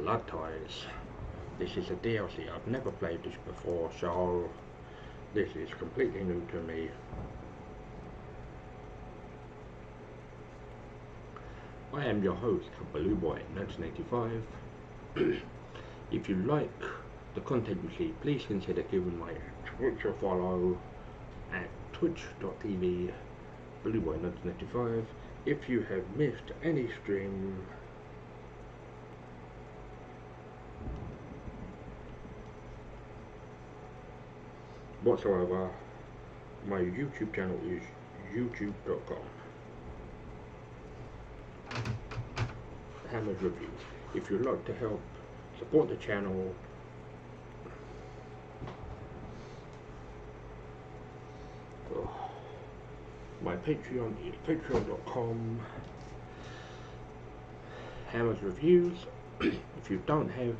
Blood Ties. This is a DLC. I've never played this before, so this is completely new to me. I am your host, BlueBoy1985. If you like the content you see, please consider giving my Twitch a follow at twitch.tv BlueBoy1985. If you have missed any stream, whatsoever, my YouTube channel is youtube.com. Hammers Reviews. If you'd like to help support the channel, my Patreon is patreon.com Hammers Reviews. If you don't have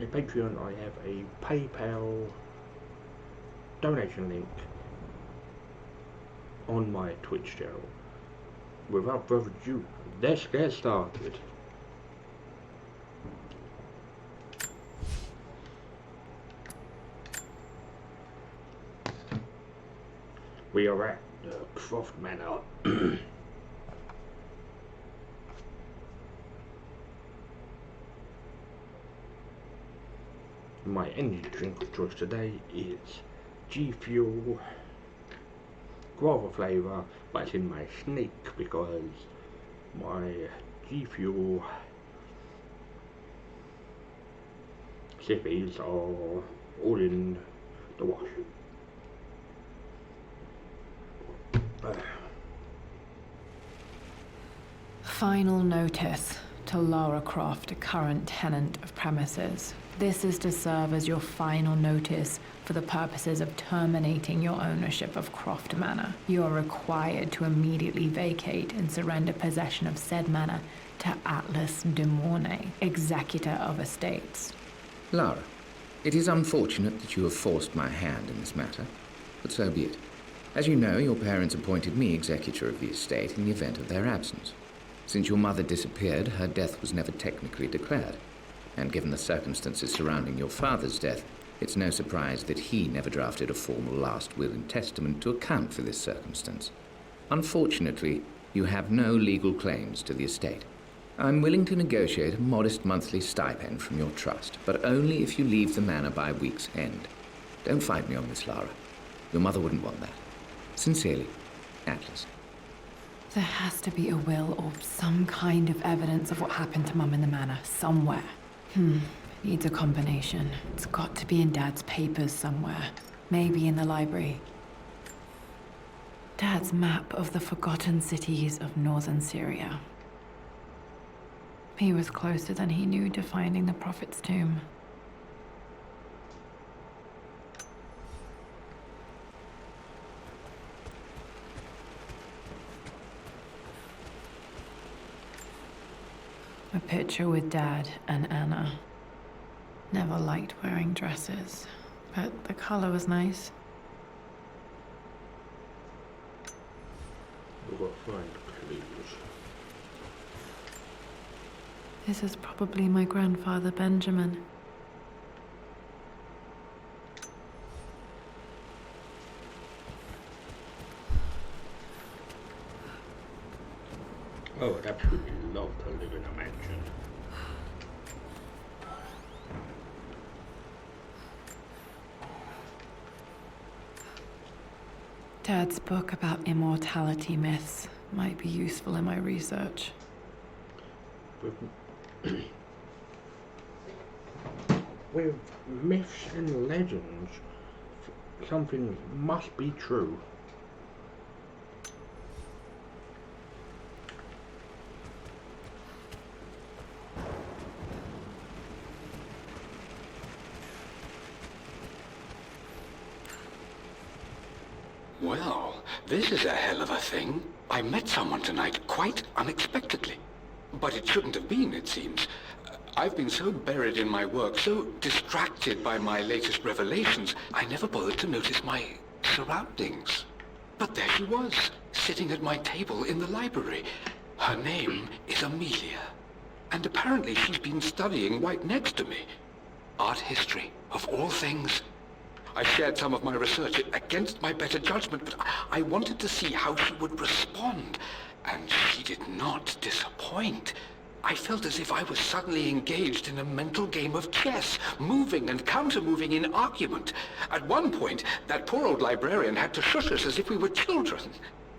a Patreon, I have a PayPal donation link on my Twitch channel. Without further ado, let's get started. We are at the Croft Manor. My energy drink of choice today is G Fuel, guava flavour, but it's in my snake because my G Fuel sippies are all in the wash. Final notice to Lara Croft, a current tenant of premises. This is to serve as your final notice for the purposes of terminating your ownership of Croft Manor. You are required to immediately vacate and surrender possession of said manor to Atlas de Mornay, executor of estates. Lara, it is unfortunate that you have forced my hand in this matter, but so be it. As you know, your parents appointed me executor of the estate in the event of their absence. Since your mother disappeared, her death was never technically declared. And given the circumstances surrounding your father's death, it's no surprise that he never drafted a formal last will and testament to account for this circumstance. Unfortunately, you have no legal claims to the estate. I'm willing to negotiate a modest monthly stipend from your trust, but only if you leave the manor by week's end. Don't fight me on this, Lara. Your mother wouldn't want that. Sincerely, Atlas. There has to be a will or some kind of evidence of what happened to Mum in the manor somewhere. Needs a combination. It's got to be in Dad's papers somewhere. Maybe in the library. Dad's map of the forgotten cities of northern Syria. He was closer than he knew to finding the Prophet's tomb. A picture with Dad and Anna. Never liked wearing dresses, but the color was nice. We've got to find clues. This is probably my grandfather Benjamin. Oh, I'd absolutely love to live in a mansion. Dad's book about immortality myths might be useful in my research. With myths and legends, something must be true. Well, this is a hell of a thing. I met someone tonight quite unexpectedly. But it shouldn't have been, it seems. I've been so buried in my work, so distracted by my latest revelations, I never bothered to notice my surroundings. But there she was, sitting at my table in the library. Her name is Amelia. And apparently she's been studying right next to me. Art history, of all things. I shared some of my research against my better judgment, but I wanted to see how she would respond. And she did not disappoint. I felt as if I was suddenly engaged in a mental game of chess, moving and counter-moving in argument. At one point, that poor old librarian had to shush us as if we were children.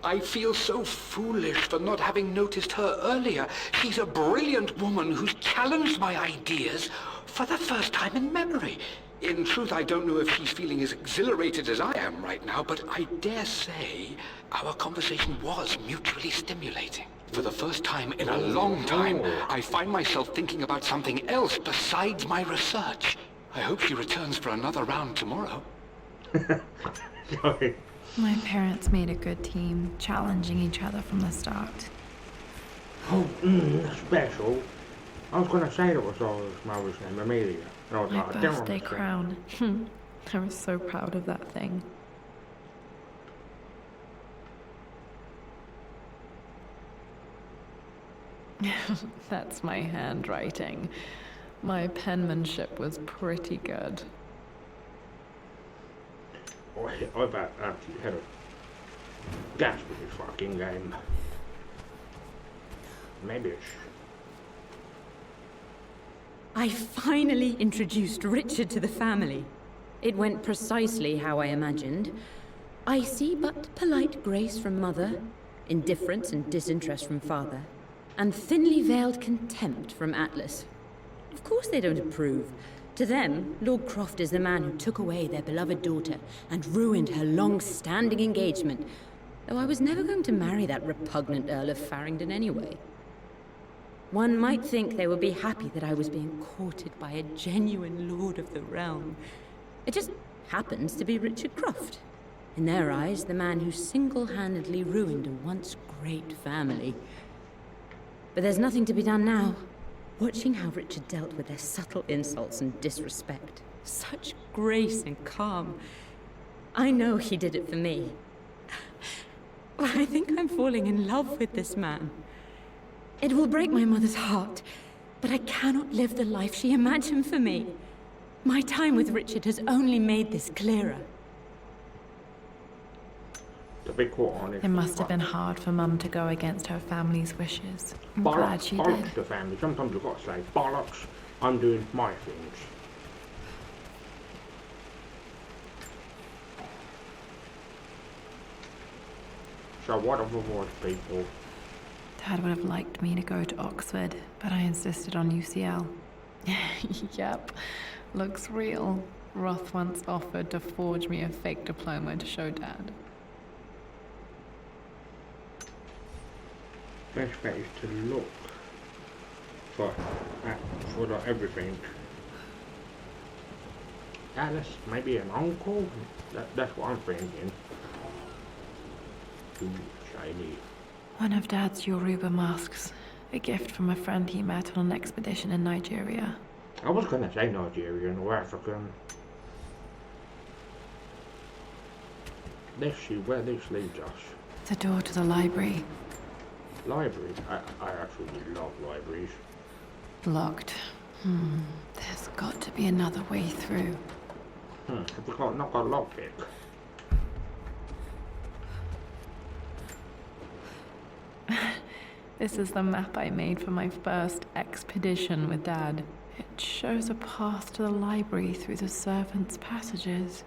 I feel so foolish for not having noticed her earlier. She's a brilliant woman who's challenged my ideas for the first time in memory. In truth, I don't know if she's feeling as exhilarated as I am right now, but I dare say our conversation was mutually stimulating. For the first time in a long time, I find myself thinking about something else besides my research. I hope she returns for another round tomorrow. Sorry. My parents made a good team, challenging each other from the start. Oh, special. I was gonna say it was always mother's name, Amelia. And I was My like, I don't birthday understand. crown. I was so proud of that thing. That's my handwriting. My penmanship was pretty good. Oh, I've actually had a gas with this fucking game. Maybe it's... I finally introduced Richard to the family. It went precisely how I imagined. I see but polite grace from mother, indifference and disinterest from father, and thinly veiled contempt from Atlas. Of course they don't approve. To them, Lord Croft is the man who took away their beloved daughter and ruined her long-standing engagement, though I was never going to marry that repugnant Earl of Farringdon anyway. One might think they would be happy that I was being courted by a genuine lord of the realm. It just happens to be Richard Croft. In their eyes, the man who single-handedly ruined a once great family. But there's nothing to be done now. Watching how Richard dealt with their subtle insults and disrespect. Such grace and calm. I know he did it for me. But I think I'm falling in love with this man. It will break my mother's heart, but I cannot live the life she imagined for me. My time with Richard has only made this clearer. To be quite honest... It must have been hard for Mum to go against her family's wishes. I'm glad she bollocks did. to family. Sometimes you've got to say, bollocks, I'm doing my things. So what of avoid people? Dad would have liked me to go to Oxford, but I insisted on UCL. Yep, looks real. Roth once offered to forge me a fake diploma to show Dad. Best bet is to look for everything. Alice, maybe an uncle? That's what I'm thinking. Too shiny. One of Dad's Yoruba masks. A gift from a friend he met on an expedition in Nigeria. I was gonna say Nigerian or African. Let's see where this leads us. The door to the library. Libraries? I absolutely love libraries. Locked. There's got to be another way through. Have we got not got a lockpick? This is the map I made for my first expedition with Dad. It shows a path to the library through the servants' passages.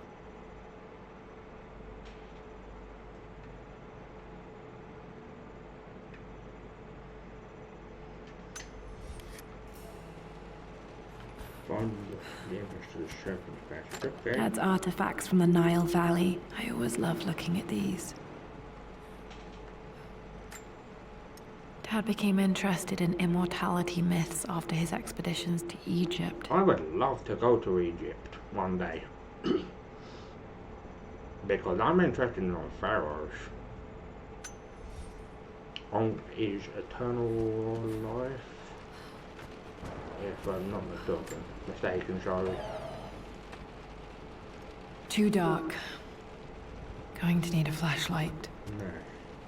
Find the entrance to the serpent's passage. Okay. Dad's artifacts from the Nile Valley. I always love looking at these. Dad became interested in immortality myths after his expeditions to Egypt. I would love to go to Egypt one day. Because I'm interested in the pharaohs. Is eternal life? If I'm not mistaken, sorry. Too dark. Going to need a flashlight. No.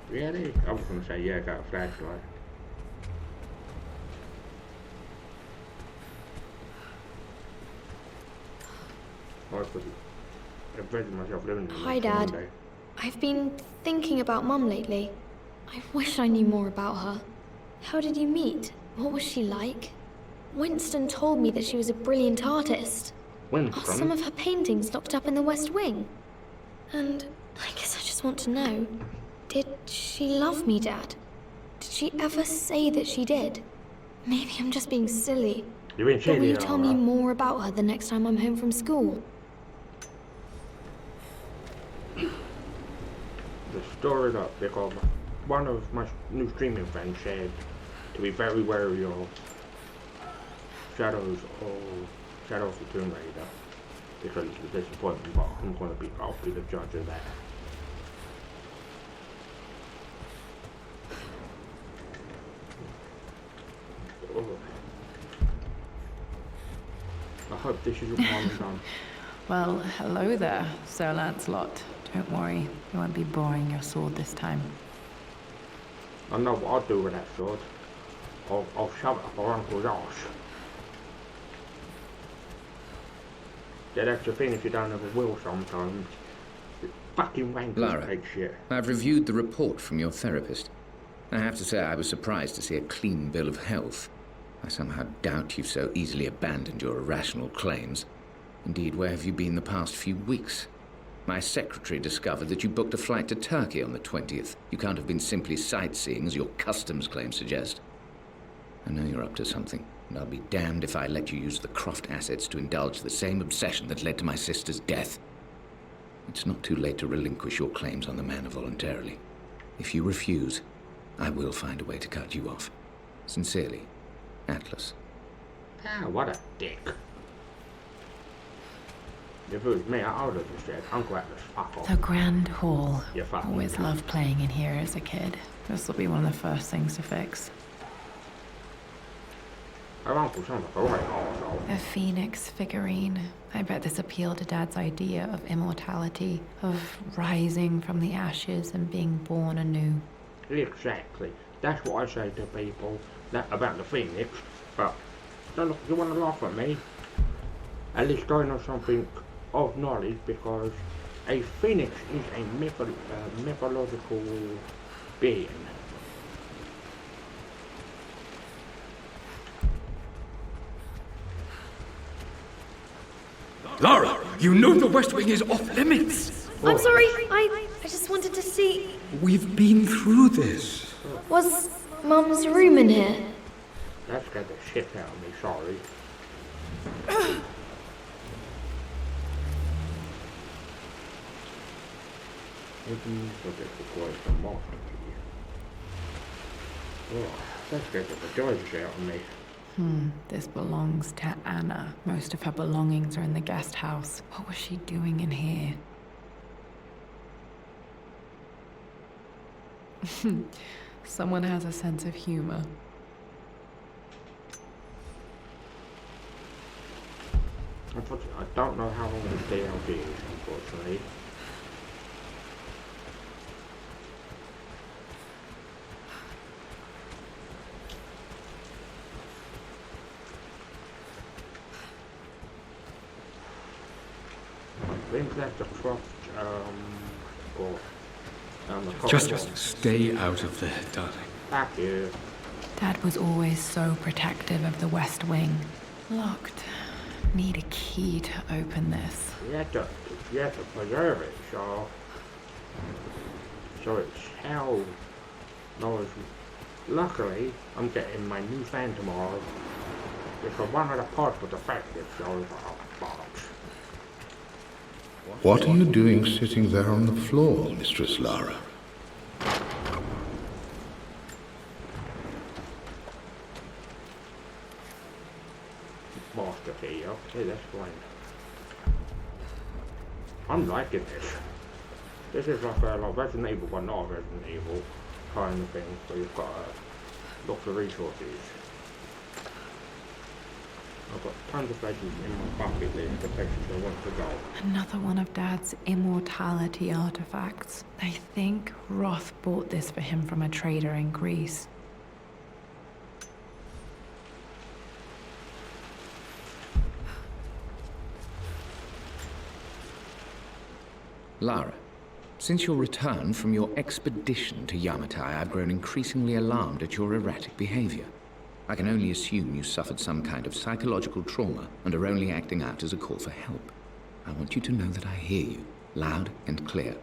Really? I was going to say, yeah, got a flashlight. I could imagine myself living in Hi, Mexico one Dad. day. I've been thinking about Mum lately. I wish I knew more about her. How did you meet? What was she like? Winston told me that she was a brilliant artist. Are Winston? some of her paintings locked up in the West Wing? And I guess I just want to know, did she love me, Dad? Did she ever say that she did? Maybe I'm just being silly. You've been But will shady, you tell me Laura. more about her the next time I'm home from school? The story's up because one of my new streaming friends said to be very wary of Shadows of the Tomb Raider because it's a disappointment, but I'll be the judge of that. Oh. I hope this isn't one and done. Well, hello there, Sir Lancelot. Don't worry, you won't be boring your sword this time. I know what I'll do with that sword. I'll shove it up our uncle's arse. Yeah, that's the thing if you don't have a will sometimes. Fucking wankers Lara, take shit. I've reviewed the report from your therapist. I have to say I was surprised to see a clean bill of health. I somehow doubt you've so easily abandoned your irrational claims. Indeed, where have you been the past few weeks? My secretary discovered that you booked a flight to Turkey on the 20th. You can't have been simply sightseeing, as your customs claims suggest. I know you're up to something, and I'll be damned if I let you use the Croft assets to indulge the same obsession that led to my sister's death. It's not too late to relinquish your claims on the manor voluntarily. If you refuse, I will find a way to cut you off. Sincerely, Atlas. Ah, what a dick. If it was me, I would have just said, Uncle Atlas, fuck off. The Grand Hall. You fucking Always cunt. loved playing in here as a kid. This will be one of the first things to fix. Her uncle sounds like a right arsehole. A phoenix figurine. I bet this appealed to Dad's idea of immortality, of rising from the ashes and being born anew. Exactly. That's what I say to people about the Phoenix. But don't look, you want to laugh at me? At least I know something of knowledge because a Phoenix is a mythological being. Lara, you know the West Wing is off limits. I'm sorry, I just wanted to see... We've been through this. Was Mum's room in here? That scared the shit out of me, sorry. Maybe I'll get the close the monster key. Oh, that scared the bejesus out of me. This belongs to Anna. Most of her belongings are in the guest house. What was she doing in here? Someone has a sense of humor. Unfortunately, I don't know how long the DLG is, unfortunately. I think that's the Croft, the Just stay out of there, darling. Thank you. Dad was always so protective of the West Wing. Locked. Need a key to open this. You have to preserve it, so it's held. No, luckily, I'm getting my new fan tomorrow. Because one of the parts was defective, so I was like, oh, bollocks. What are you doing sitting there on the floor, Mistress Lara? Master key, okay, that's fine. I'm liking this. This is like Resident Evil, but not Resident Evil kind of thing, where you've got lots of resources. I've got tons of places in my bucket list of places I want to go. Another one of Dad's immortality artifacts. I think Roth bought this for him from a trader in Greece. Lara, since your return from your expedition to Yamatai, I've grown increasingly alarmed at your erratic behavior. I can only assume you suffered some kind of psychological trauma and are only acting out as a call for help. I want you to know that I hear you, loud and clear.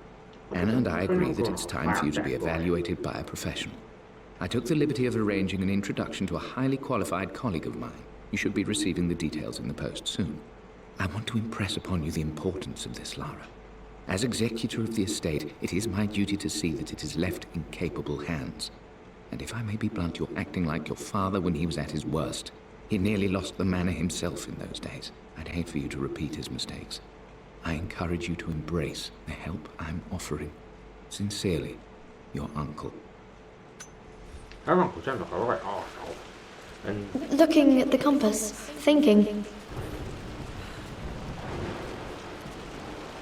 Anna and I agree that it's time for you to be evaluated by a professional. I took the liberty of arranging an introduction to a highly qualified colleague of mine. You should be receiving the details in the post soon. I want to impress upon you the importance of this, Lara. As executor of the estate, it is my duty to see that it is left in capable hands. And if I may be blunt, you're acting like your father when he was at his worst. He nearly lost the manor himself in those days. I'd hate for you to repeat his mistakes. I encourage you to embrace the help I'm offering. Sincerely, your uncle. Her uncle sounds like a right arsehole. And Looking at the compass, thinking.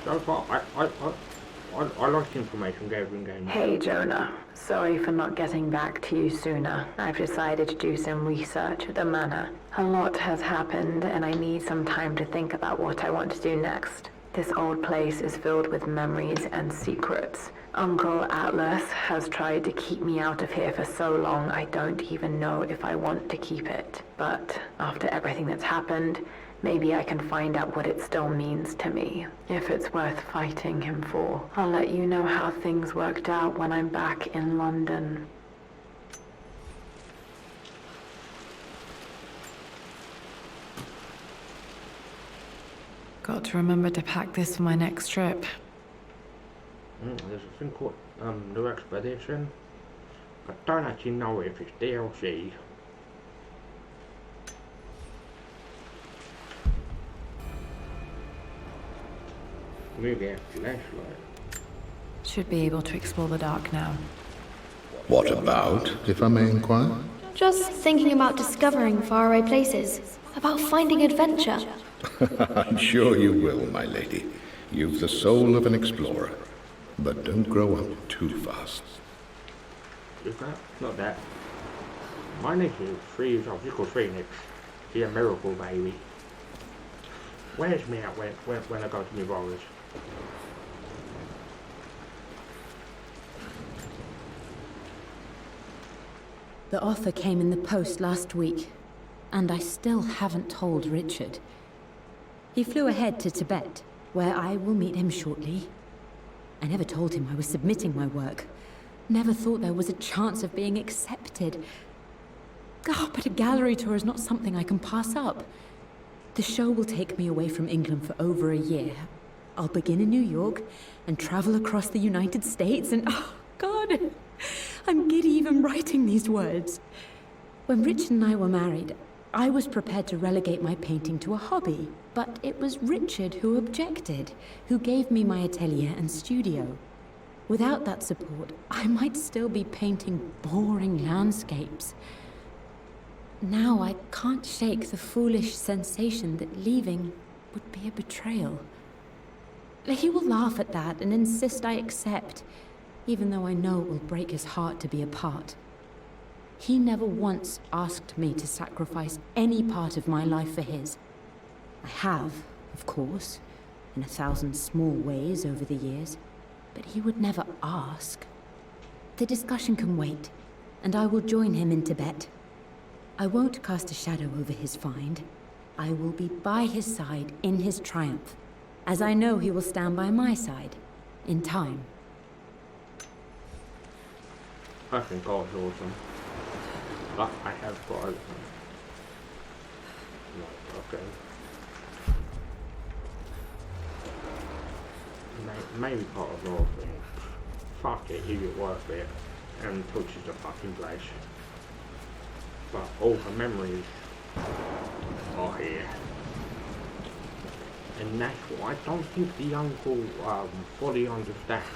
so far, I like information gathering games. Hey, Jonah. Sorry for not getting back to you sooner. I've decided to do some research at the manor. A lot has happened, and I need some time to think about what I want to do next. This old place is filled with memories and secrets. Uncle Atlas has tried to keep me out of here for so long, I don't even know if I want to keep it. But after everything that's happened, maybe I can find out what it still means to me, if it's worth fighting him for. I'll let you know how things worked out when I'm back in London. Got to remember to pack this for my next trip. There's a thing called New Expedition. I don't actually know if it's DLC. Maybe a flashlight. Should be able to explore the dark now. What about, if I may inquire? Just thinking about discovering faraway places, about finding adventure. I'm sure you will, my lady. You've the soul of an explorer. But don't grow up too fast. Is that? Not that. My nephew, 3 years old, he's called Phoenix. He's a miracle baby. Where's me at when I go to my brother's? The offer came in the post last week, and I still haven't told Richard. He flew ahead to Tibet, where I will meet him shortly. I never told him I was submitting my work. Never thought there was a chance of being accepted. Oh, but a gallery tour is not something I can pass up. The show will take me away from England for over a year. I'll begin in New York and travel across the United States and, oh, God, I'm giddy even writing these words. When Richard and I were married, I was prepared to relegate my painting to a hobby, but it was Richard who objected, who gave me my atelier and studio. Without that support, I might still be painting boring landscapes. Now I can't shake the foolish sensation that leaving would be a betrayal. He will laugh at that and insist I accept, even though I know it will break his heart to be apart. He never once asked me to sacrifice any part of my life for his. I have, of course, in 1,000 small ways over the years, but he would never ask. The discussion can wait, and I will join him in Tibet. I won't cast a shadow over his find. I will be by his side in his triumph, as I know he will stand by my side, in time. I think God's awesome. But I have got open. Right, okay. Maybe part of the whole thing. Fuck it, is it worth it? And touches the fucking place. But all the memories are here. And that's what I don't think the uncle fully understands.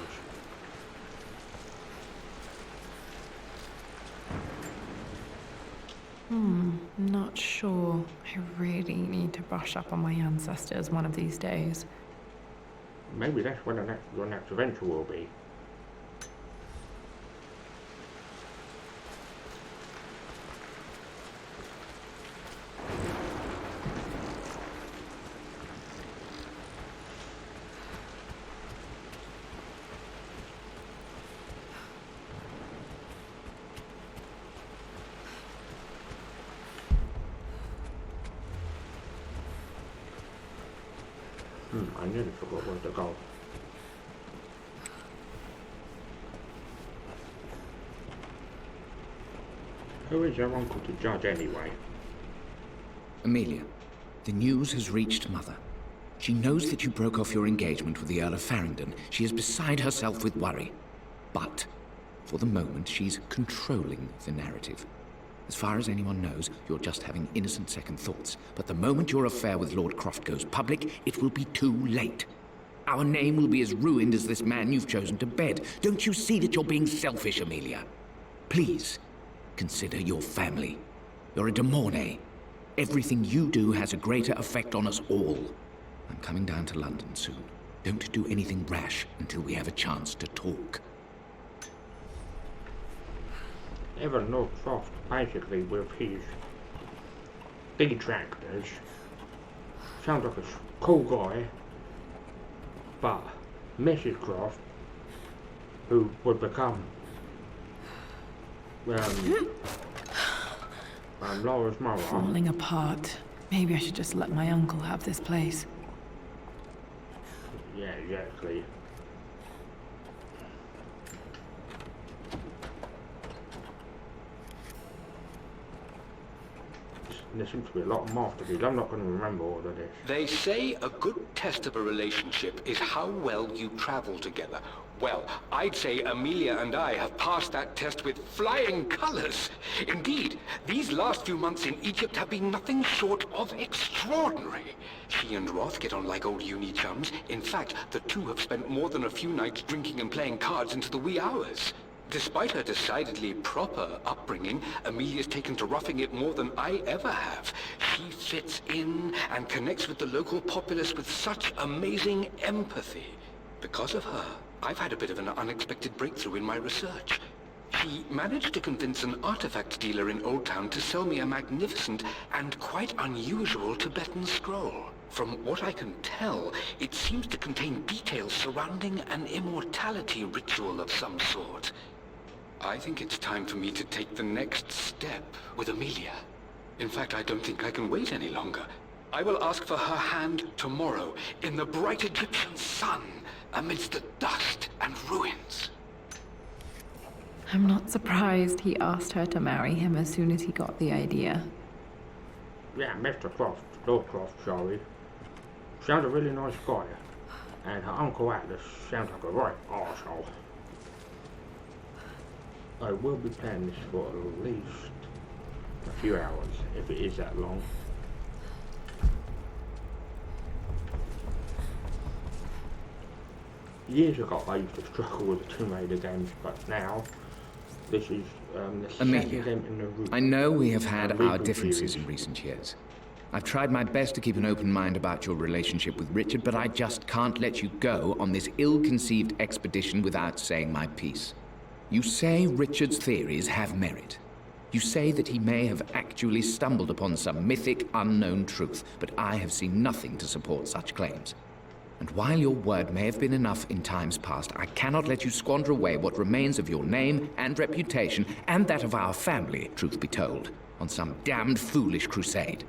Not sure. I really need to brush up on my ancestors one of these days. Maybe that's when your next adventure will be. I nearly forgot where to go. Who is your uncle to judge anyway? Amelia, the news has reached Mother. She knows that you broke off your engagement with the Earl of Farringdon. She is beside herself with worry. But, for the moment, she's controlling the narrative. As far as anyone knows, you're just having innocent second thoughts. But the moment your affair with Lord Croft goes public, it will be too late. Our name will be as ruined as this man you've chosen to bed. Don't you see that you're being selfish, Amelia? Please, consider your family. You're a de Mornay. Everything you do has a greater effect on us all. I'm coming down to London soon. Don't do anything rash until we have a chance to talk. Even Lord Croft, basically with his detractors, sounds like a cool guy, but Mrs. Croft, who would become Laura's mother. Falling apart. Maybe I should just let my uncle have this place. Yeah, exactly. There seems to be a lot of masterpieces. I'm not going to remember all of this. They say a good test of a relationship is how well you travel together. Well, I'd say Amelia and I have passed that test with flying colors. Indeed, these last few months in Egypt have been nothing short of extraordinary. She and Roth get on like old uni chums. In fact, the two have spent more than a few nights drinking and playing cards into the wee hours. Despite her decidedly proper upbringing, Amelia's taken to roughing it more than I ever have. She fits in and connects with the local populace with such amazing empathy. Because of her, I've had a bit of an unexpected breakthrough in my research. She managed to convince an artifact dealer in Old Town to sell me a magnificent and quite unusual Tibetan scroll. From what I can tell, it seems to contain details surrounding an immortality ritual of some sort. I think it's time for me to take the next step with Amelia. In fact, I don't think I can wait any longer. I will ask for her hand tomorrow in the bright Egyptian sun amidst the dust and ruins. I'm not surprised he asked her to marry him as soon as he got the idea. Yeah, Mr. Croft, Lord Croft, sorry. Sounds a really nice guy. And her Uncle Atlas sounds like a right arsehole. I will be playing this for at least a few hours, if it is that long. Years ago I used to struggle with the Tomb Raider games, but now this is the second Amelia, game in the route. I know we have had our reboot differences series. in recent years. I've tried my best to keep an open mind about your relationship with Richard, but I just can't let you go on this ill-conceived expedition without saying my piece. You say Richard's theories have merit. You say that he may have actually stumbled upon some mythic, unknown truth, but I have seen nothing to support such claims. And while your word may have been enough in times past, I cannot let you squander away what remains of your name and reputation, and that of our family, truth be told, on some damned foolish crusade.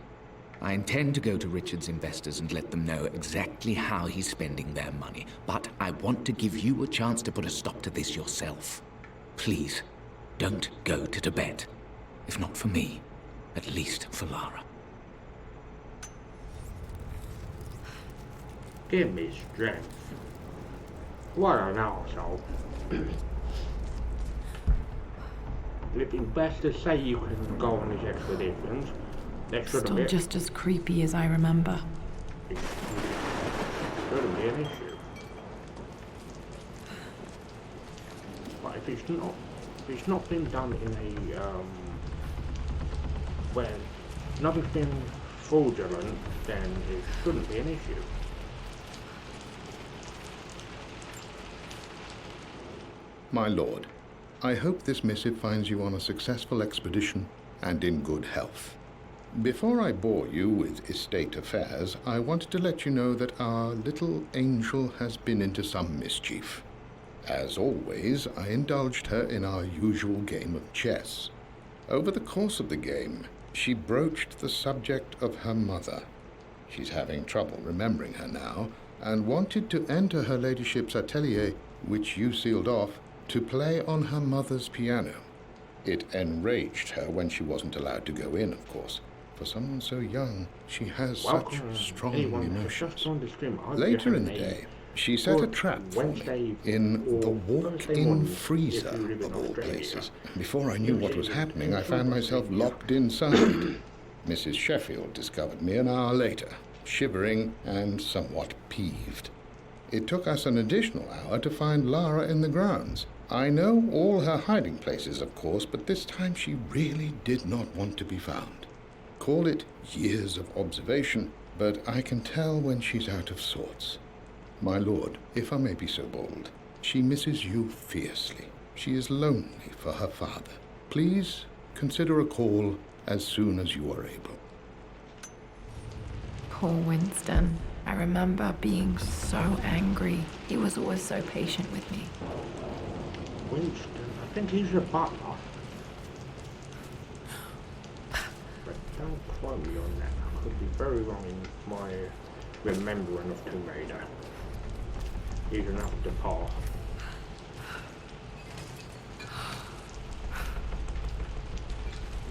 I intend to go to Richard's investors and let them know exactly how he's spending their money, but I want to give you a chance to put a stop to this yourself. Please, don't go to Tibet. If not for me, at least for Lara. Give me strength. What an arsehole. It'd be best to say you can go on these expeditions. That shouldn't Still be just as creepy as I remember. shouldn't be an issue. But if it's not been done in a when nothing's been fraudulent, then it shouldn't be an issue. My lord, I hope this missive finds you on a successful expedition and in good health. Before I bore you with estate affairs, I wanted to let you know that our little angel has been into some mischief. As always, I indulged her in our usual game of chess. Over the course of the game, she broached the subject of her mother. She's having trouble remembering her now, and wanted to enter her ladyship's atelier, which you sealed off, to play on her mother's piano. It enraged her when she wasn't allowed to go in, of course. For someone so young, she has such strong emotions. Later in the day, she set a trap for me in the walk-in freezer, of all places. Before I knew what was happening, I found myself locked inside. Mrs. Sheffield discovered me an hour later, shivering and somewhat peeved. It took us an additional hour to find Lara in the grounds. I know all her hiding places, of course, but this time she really did not want to be found. Call it years of observation, but I can tell when she's out of sorts. My lord, if I may be so bold, she misses you fiercely. She is lonely for her father. Please consider a call as soon as you are able. Poor Winston. I remember being so angry. He was always so patient with me. Winston, I think he's a butler. But don't quote me on that. I could be very wrong in my remembering of Tomb Raider. He's enough to par.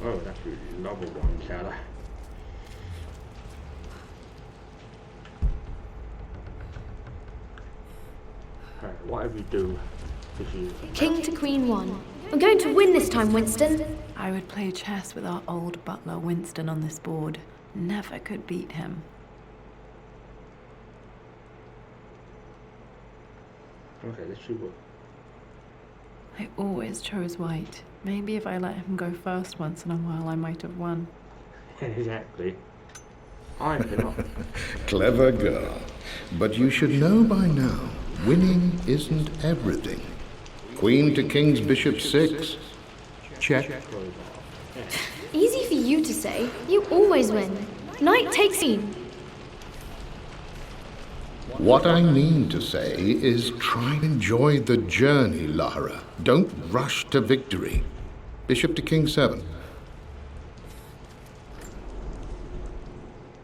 Oh, that's a lovely one, Sarah. Whatever you do, this is... King to Queen 1. I'm going to win this time, Winston. I would play chess with our old butler Winston on this board. Never could beat him. Okay, let's see what... I always chose white. Maybe if I let him go first once in a while, I might have won. Exactly. I cannot. Clever girl. But you should know by now, winning isn't everything. Queen to King's Bishop 6. Check. Easy for you to say. You always win. Knight takes scene. What I mean to say is try and enjoy the journey, Lara. Don't rush to victory. Bishop to King 7.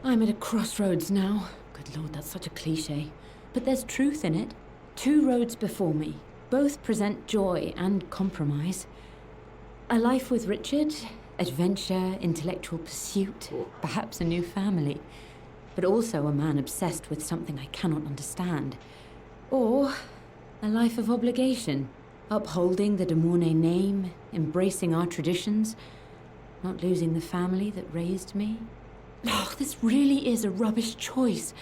I'm at a crossroads now. Good Lord, that's such a cliche. But there's truth in it. 2 roads before me. Both present joy and compromise. A life with Richard, adventure, intellectual pursuit, perhaps a new family. But also a man obsessed with something I cannot understand. Or a life of obligation, upholding the de Mornay name, embracing our traditions, not losing the family that raised me. Oh, this really is a rubbish choice.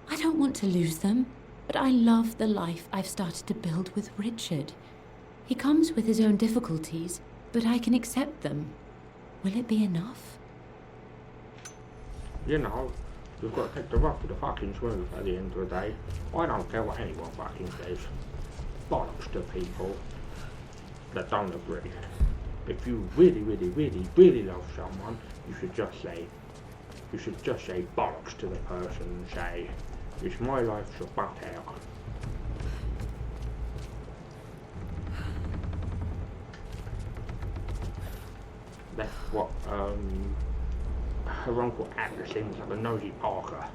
I don't want to lose them, but I love the life I've started to build with Richard. He comes with his own difficulties, but I can accept them. Will it be enough? You know, you've got to take the rough with the fucking smooth at the end of the day. I don't care what anyone fucking says. Bollocks to people that don't agree. If you really, really, really, really love someone, you should just say bollocks to the person and say, it's my life, so butt out. That's what, her uncle Atlas seems like a nosy Parker.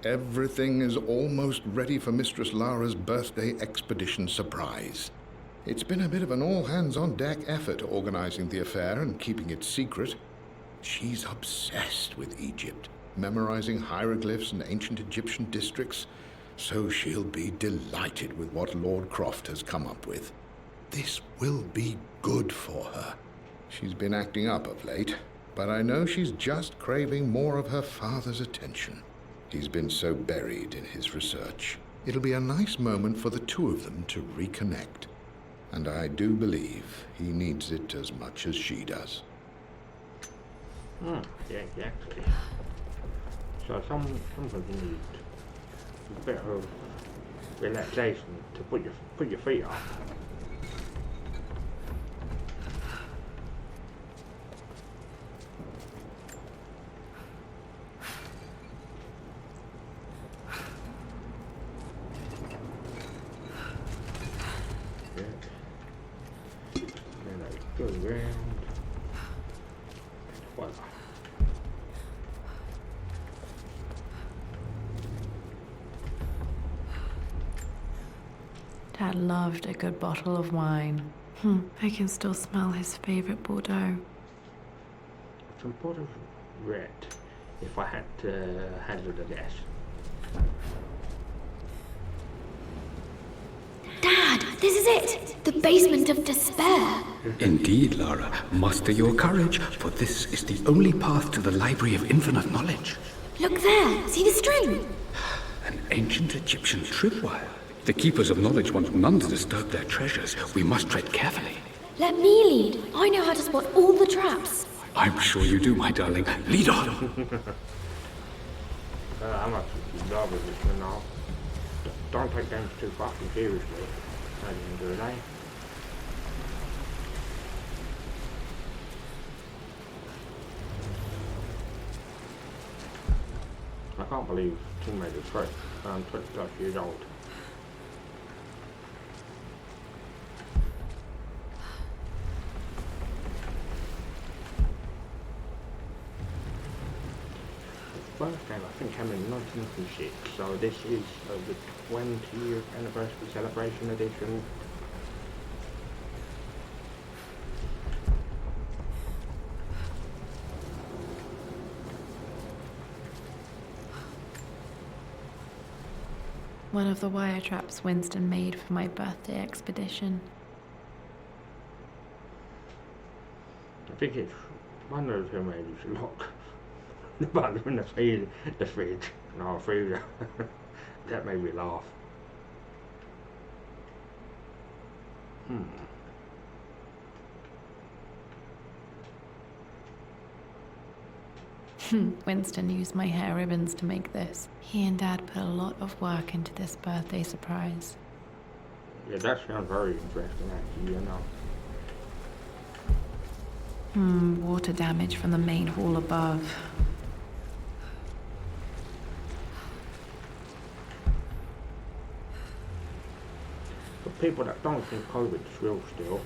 Everything is almost ready for Mistress Lara's birthday expedition surprise. It's been a bit of an all-hands-on-deck effort organizing the affair and keeping it secret. She's obsessed with Egypt, memorizing hieroglyphs and ancient Egyptian districts, so she'll be delighted with what Lord Croft has come up with. This will be good for her. She's been acting up of late, but I know she's just craving more of her father's attention. He's been so buried in his research. It'll be a nice moment for the 2 of them to reconnect. And I do believe he needs it as much as she does. Yeah, exactly. So somebody needs a bit of relaxation to put your feet up. Go around. Voila. Dad loved a good bottle of wine. I can still smell his favorite Bordeaux. Some pot of red, if I had to hazard a guess. Dad, this is it! The basement of despair! Indeed, Lara. Muster your courage, for this is the only path to the Library of Infinite Knowledge. Look there! See the string? An ancient Egyptian tripwire. The Keepers of Knowledge want none to disturb their treasures. We must tread carefully. Let me lead. I know how to spot all the traps. I'm sure you do, my darling. Lead on! I'm actually love this now. Don't take games too fucking seriously at the end of the day. I can't believe Tomb Raider 3, 20 plus years old. The first game I think came in 1996, so this is the 20th anniversary celebration edition. One of the wire traps Winston made for my birthday expedition. I think it's one of the ways to lock the button in the fridge. No, freezer. That made me laugh. Winston used my hair ribbons to make this. He and Dad put a lot of work into this birthday surprise. Yeah, that sounds very interesting actually, you know. Water damage from the main hall above. For people that don't think COVID's real still,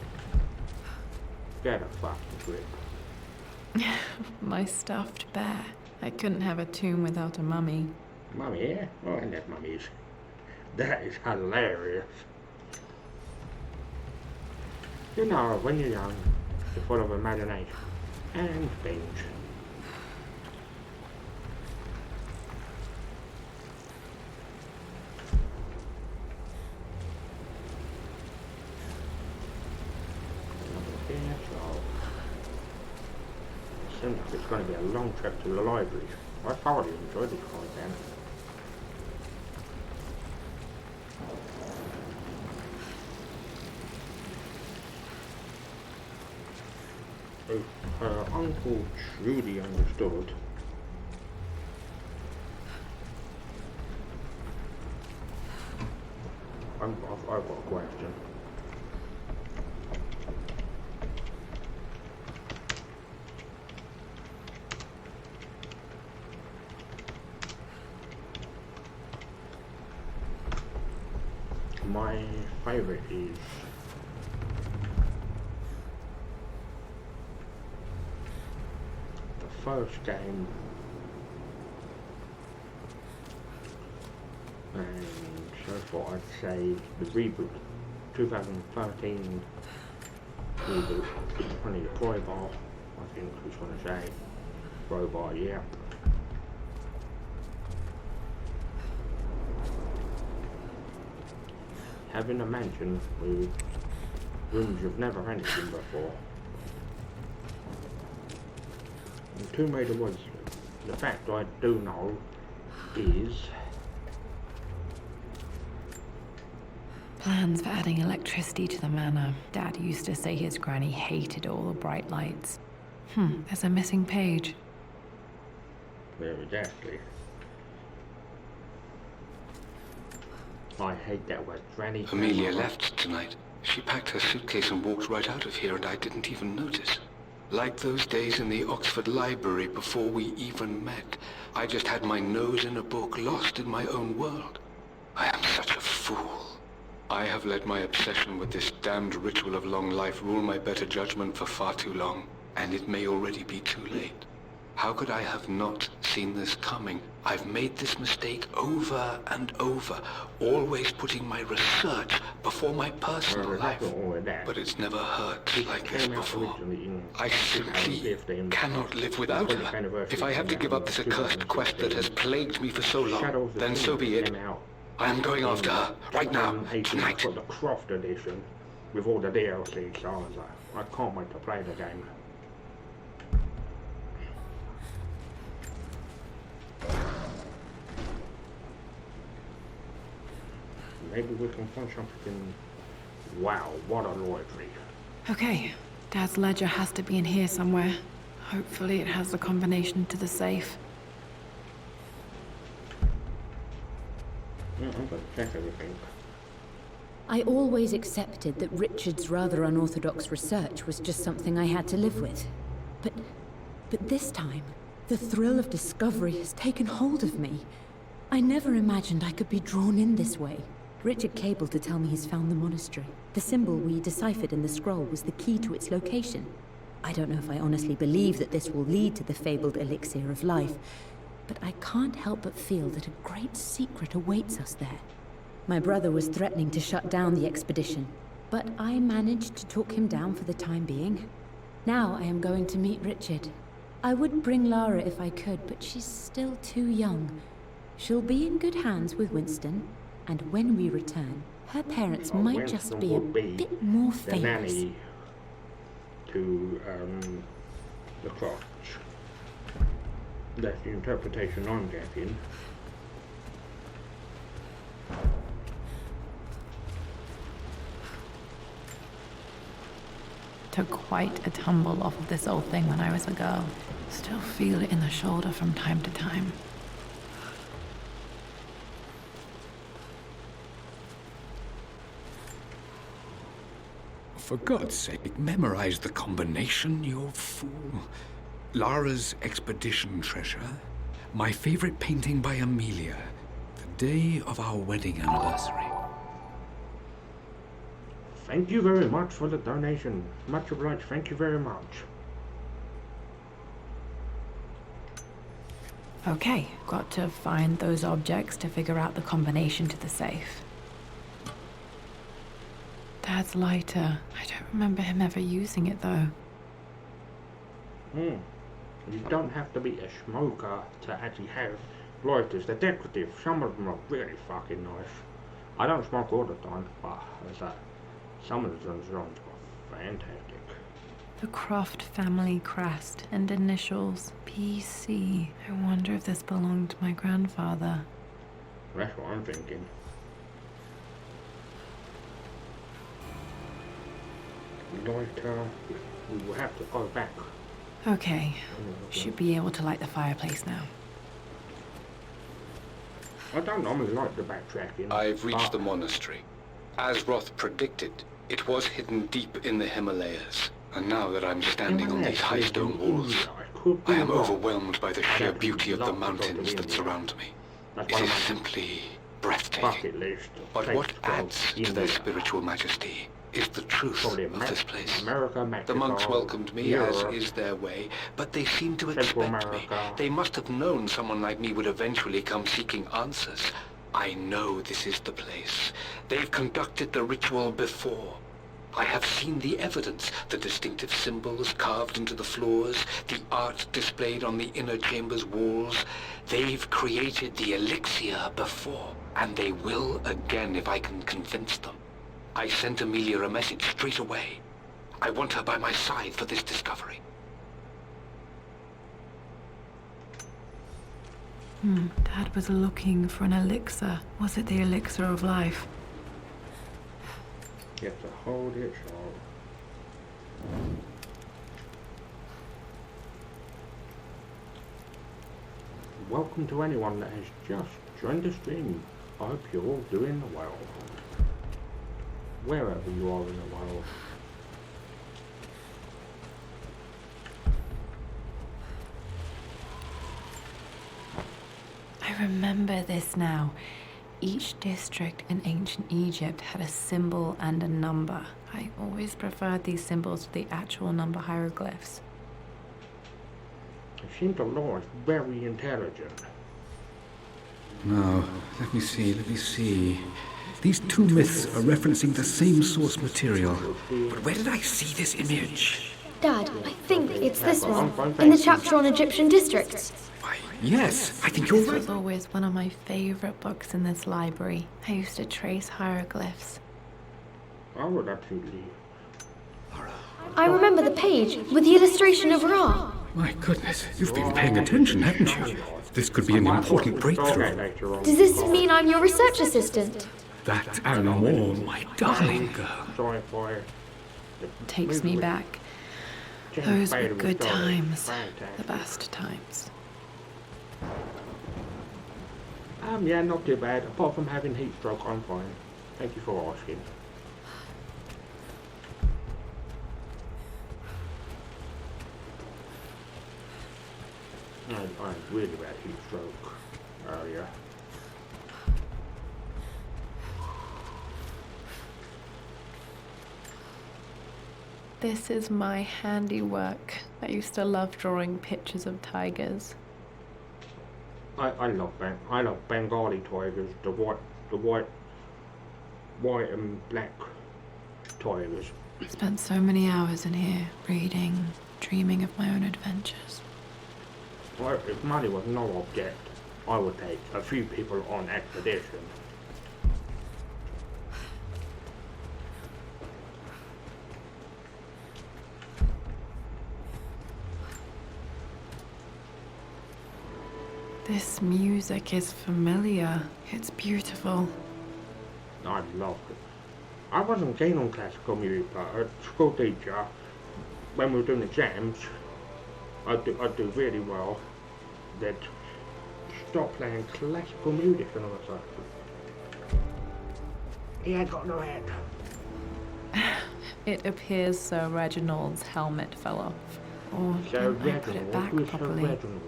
get a fucking grip. My stuffed bear. I couldn't have a tomb without a mummy. Mummy, yeah? Oh, and that mummies. That is hilarious. You know, when you're young, you're full of imagination and binge. Seems like it's going to be a long trip to the library. I thoroughly enjoyed the content. If her Uncle Trudy understood, I've got a question. My favorite is the first game, and so far I'd say the reboot, 2013 reboot, only the Crowbar, I think who's going to say Crowbar, yeah. Having a mansion with rooms you've never rented in before. And Tomb Raider was, the fact I do know is Plans for adding electricity to the manor. Dad used to say his granny hated all the bright lights. There's a missing page. where exactly. I hate that word, granny. Amelia left tonight. She packed her suitcase and walked right out of here, and I didn't even notice. Like those days in the Oxford Library before we even met. I just had my nose in a book, lost in my own world. I am such a fool. I have let my obsession with this damned ritual of long life rule my better judgment for far too long, and it may already be too late. How could I have not seen this coming? I've made this mistake over and over, always putting my research before my personal life. But it's never hurt like this before. I simply cannot live without her. If I have to give up this accursed quest that has plagued me for so long, then so be it. I am going after her, right now, tonight. For the Croft edition, with all the DLC, so I can't wait to play the game. Maybe we can find something. Wow, what a library. Okay, Dad's ledger has to be in here somewhere. Hopefully it has the combination to the safe. I'm gonna check everything. I always accepted that Richard's rather unorthodox research was just something I had to live with. But this time, the thrill of discovery has taken hold of me. I never imagined I could be drawn in this way. Richard cabled to tell me he's found the monastery. The symbol we deciphered in the scroll was the key to its location. I don't know if I honestly believe that this will lead to the fabled elixir of life, but I can't help but feel that a great secret awaits us there. My brother was threatening to shut down the expedition, but I managed to talk him down for the time being. Now I am going to meet Richard. I would bring Lara if I could, but she's still too young. She'll be in good hands with Winston, and when we return, her parents might just be a bit more famous. The nanny to the Crotch. That's the interpretation I'm getting. Took quite a tumble off of this old thing when I was a girl. Still feel it in the shoulder from time to time. For God's sake, memorize the combination, you fool. Lara's expedition treasure, my favorite painting by Amelia, the day of our wedding anniversary. Thank you very much for the donation. Much obliged, thank you very much. Okay, got to find those objects to figure out the combination to the safe. Dad's lighter. I don't remember him ever using it though. You don't have to be a smoker to actually have lighters. They're decorative. Some of them are really fucking nice. I don't smoke all the time, but some of the ones are fantastic. The Croft family crest and initials PC. I wonder if this belonged to my grandfather. That's what I'm thinking. Lighter. We will have to go back. Okay, should be able to light the fireplace now. I don't normally like the backtracking. I've reached the monastery. As Roth predicted, it was hidden deep in the Himalayas. And now that I'm standing on these high stone walls, I am overwhelmed by the sheer beauty of the mountains that surround me. It is simply breathtaking. But what adds to their spiritual majesty is the truth of this place. The monks welcomed me, as is their way, but they seemed to expect me. They must have known someone like me would eventually come seeking answers. I know this is the place. They've conducted the ritual before. I have seen the evidence, the distinctive symbols carved into the floors, the art displayed on the inner chamber's walls. They've created the elixir before, and they will again if I can convince them. I sent Amelia a message straight away. I want her by my side for this discovery. Dad was looking for an elixir. Was it the elixir of life? You have to hold it so. Welcome to anyone that has just joined the stream. I hope you're all doing well. Wherever you are in the world. I remember this now. Each district in ancient Egypt had a symbol and a number. I always preferred these symbols to the actual number hieroglyphs. It seems the law is very intelligent. Now, let me see. These two myths are referencing the same source material. But where did I see this image? Dad, I think it's this one, in the chapter on Egyptian districts. Why, yes, I think you're This right. was always one of my favorite books in this library. I used to trace hieroglyphs. I would absolutely. I remember the page with the illustration of Ra. My goodness, you've been paying attention, haven't you? This could be an important breakthrough. Does this mean I'm your research assistant? That and more, my darling girl. Sorry for Takes me back. Those were good times. The best times. Yeah, not too bad. Apart from having heat stroke, I'm fine. Thank you for asking. I had really bad heat stroke earlier. This is my handiwork. I used to love drawing pictures of tigers. I love Bengali tigers, the white and black tigers. Spent so many hours in here, reading, dreaming of my own adventures. Well, if money was no object, I would take a few people on expedition. This music is familiar. It's beautiful. I love it. I wasn't keen on classical music, but a school teacher, when we were doing exams, I do really well. They'd stop playing classical music, and I was like, he ain't got no head. It appears Sir Reginald's helmet fell off. Or So didn't I put it back who's properly? Sir Reginald?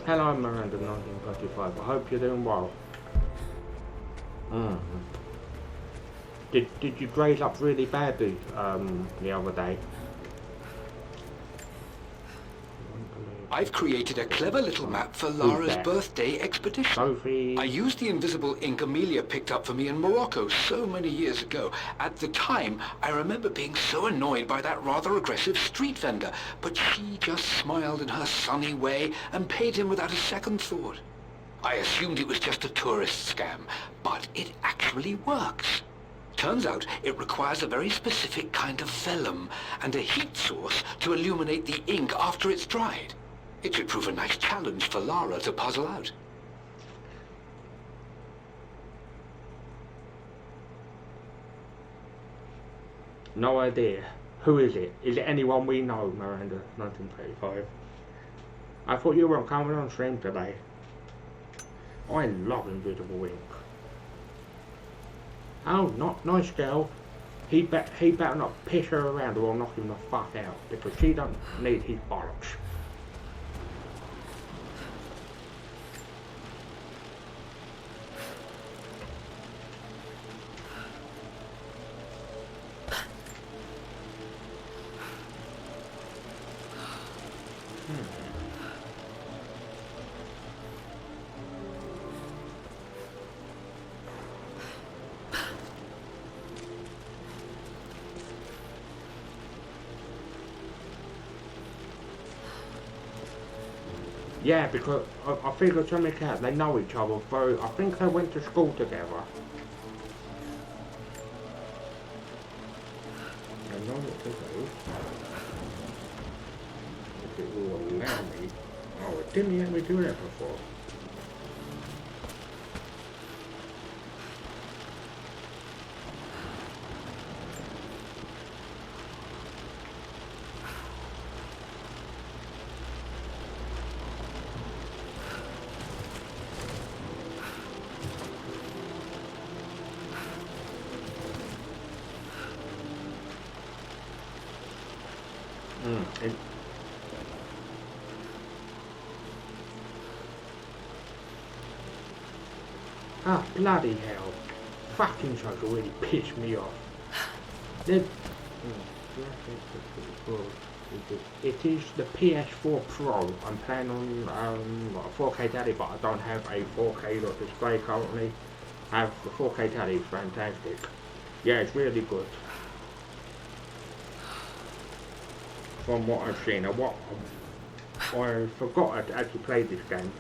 Hello, Miranda 1925. I hope you're doing well. Did you graze up really badly the other day? I've created a clever little map for Lara's that? birthday expedition. Sophie. I used the invisible ink Amelia picked up for me in Morocco so many years ago. At the time, I remember being so annoyed by that rather aggressive street vendor, but she just smiled in her sunny way and paid him without a second thought. I assumed it was just a tourist scam, but it actually works. Turns out it requires a very specific kind of vellum and a heat source to illuminate the ink after it's dried. It should prove a nice challenge for Lara to puzzle out. No idea. Who is it? Is it anyone we know, Miranda 1935? I thought you weren't coming on stream today. I love invisible ink. Oh, not nice girl. He better not piss her around or I'll knock him the fuck out because she don't need his bollocks. Yeah, because I figured something out. They know each other, so I think they went to school together. I know what to do. If it will allow me. Oh, it didn't let me do that before. Ah, bloody hell. Fucking social really pissed me off. Then, it is the PS4 Pro. I'm planning on a 4K Daddy, but I don't have a 4K display currently. I have the 4K Daddy, it's fantastic. Yeah, it's really good. From what I've seen, I forgot I'd actually played this game.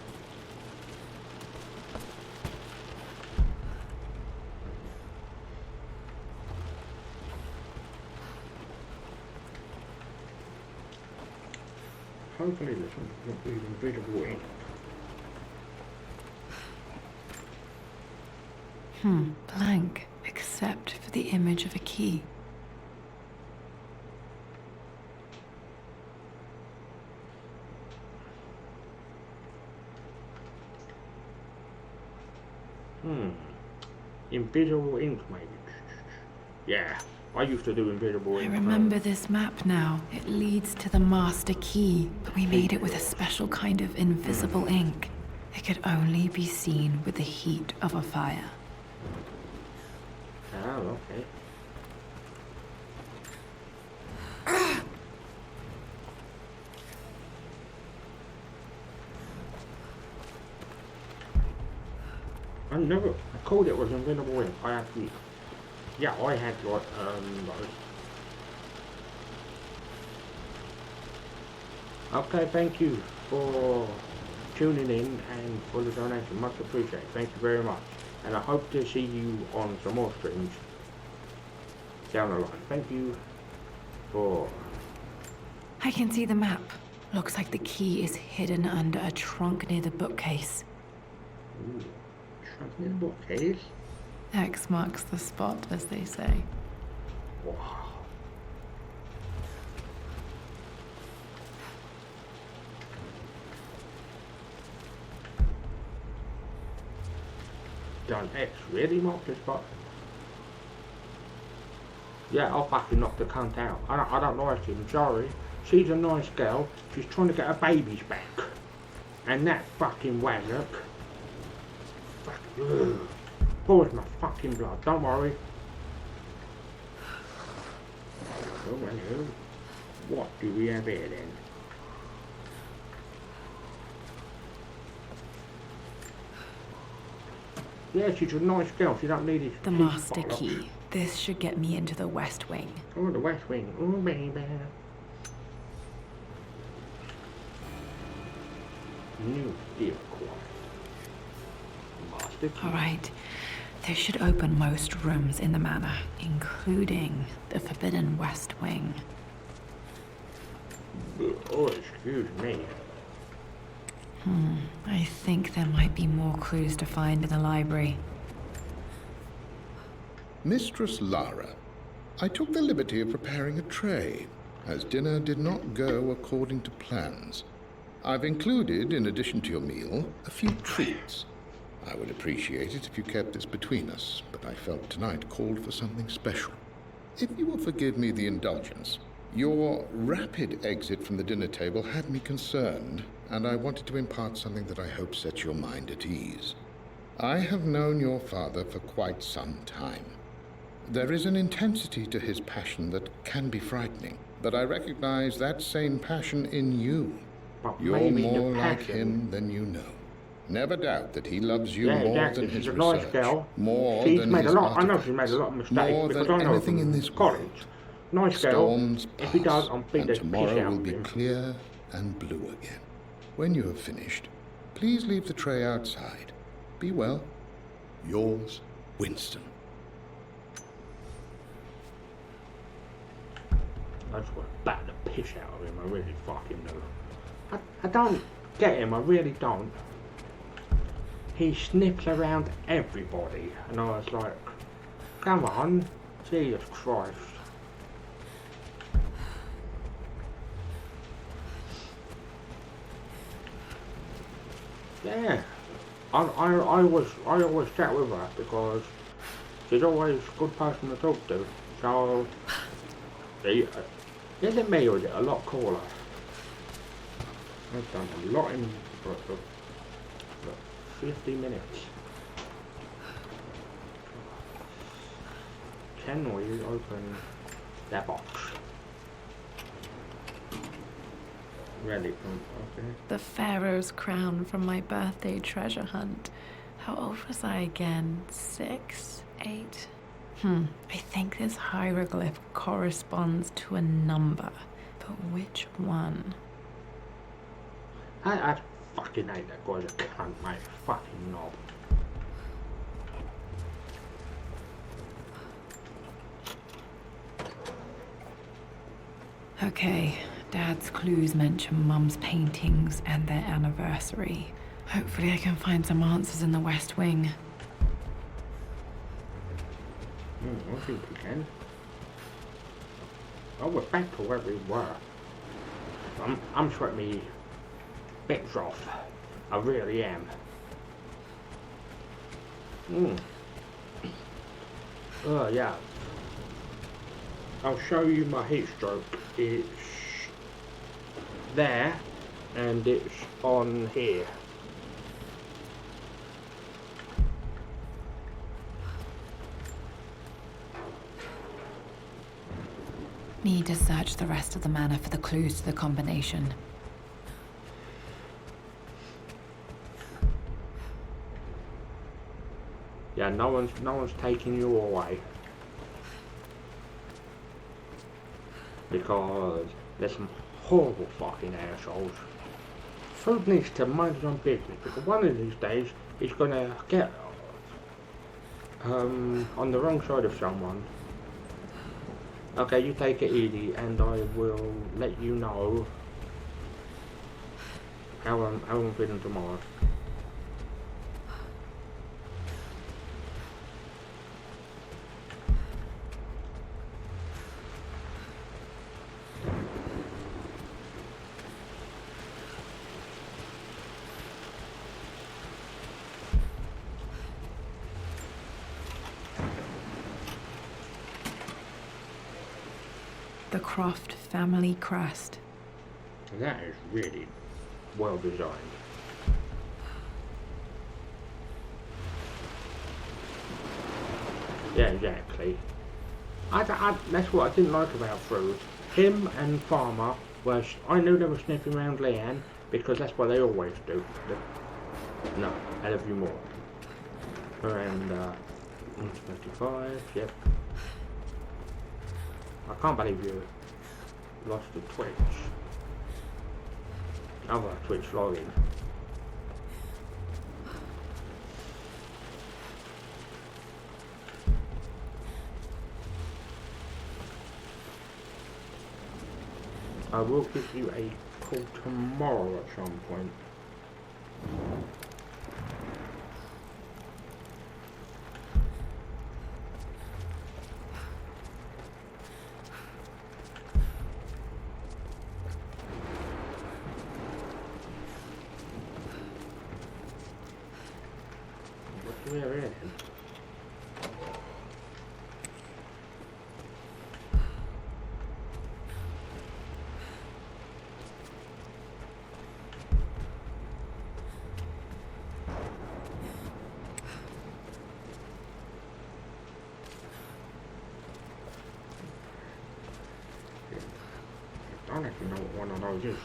Hopefully this one's not even visible ink. Blank, except for the image of a key. Invisible ink, maybe. Yeah, I used to do invisible ink. I remember this map now. It leads to the master key, but we made it with a special kind of invisible ink. It could only be seen with the heat of a fire. Oh, okay. I called it was invisible ink. I actually, yeah, I had like, okay, thank you for tuning in and for the donation. Much appreciated. Thank you very much. And I hope to see you on some more streams down the line. Thank you for... I can see the map. Looks like the key is hidden under a trunk near the bookcase. Ooh, trunk near the bookcase? X marks the spot, as they say. Wow. Done X really marked the spot? Yeah, I'll fucking knock the cunt out. I don't like him, sorry. She's a nice girl. She's trying to get her babies back. And that fucking wazzock. Fuck. Pours my fucking blood. Don't worry. Oh, hello. What do we have here then? Yeah, she's a nice girl. She don't need it. The master key. This should get me into the West Wing. Oh, the West Wing. Oh, baby. New deal, master key. All right. This should open most rooms in the manor, including the Forbidden West Wing. Oh, excuse me. I think there might be more clues to find in the library. Mistress Lara, I took the liberty of preparing a tray, as dinner did not go according to plans. I've included, in addition to your meal, a few treats. I would appreciate it if you kept this between us, but I felt tonight called for something special. If you will forgive me the indulgence, your rapid exit from the dinner table had me concerned, and I wanted to impart something that I hope sets your mind at ease. I have known your father for quite some time. There is an intensity to his passion that can be frightening, but I recognize that same passion in you. But You're more like him than you know. Never doubt that he loves you more than his research, more than his I know she's made a lot of mistakes, more because than I know anything in this college. world. Nice girl. Storms If he does, pass, I'm beat and the piss tomorrow out will of be him. clear and blue again. When you have finished, please leave the tray outside. Be well. Yours, Winston. I just want to bat the piss out of him, I really fucking do. I don't get him, I really don't. He snips around everybody, and I was like, come on, Jesus Christ. Yeah, I always chat with her because she's always a good person to talk to. So, is it me or is it a lot cooler? I've done a lot in for 50 minutes. can we open that box? Ready from okay. The Pharaoh's crown from my birthday treasure hunt. How old was I again? 6, 8? I think this hieroglyph corresponds to a number, but which one? I fucking hate that guy's a cunt, mate. Fucking knob. Okay, Dad's clues mention Mum's paintings and their anniversary. Hopefully I can find some answers in the West Wing. I think we can. Oh, we're back to where we were. I'm sweating me bits off. I really am. Oh, yeah. I'll show you my heat stroke. It's there, and it's on here. Need to search the rest of the manor for the clues to the combination. Yeah, no one's taking you away. Because there's some horrible fucking assholes. Food needs to mind his own business, because one of these days he's gonna get on the wrong side of someone. Okay, you take it easy, and I will let you know how I'm feeling tomorrow. The Croft family crest. That is really well designed. Yeah, exactly. That's what I didn't like about Frood. Him and Farmer I knew they were sniffing around Leanne because that's what they always do. No, I love you more. And 125, yep. I can't believe you lost the Twitch. Other Twitch login. I will give you a call tomorrow at some point. What do we have here? I don't actually know what one of those is.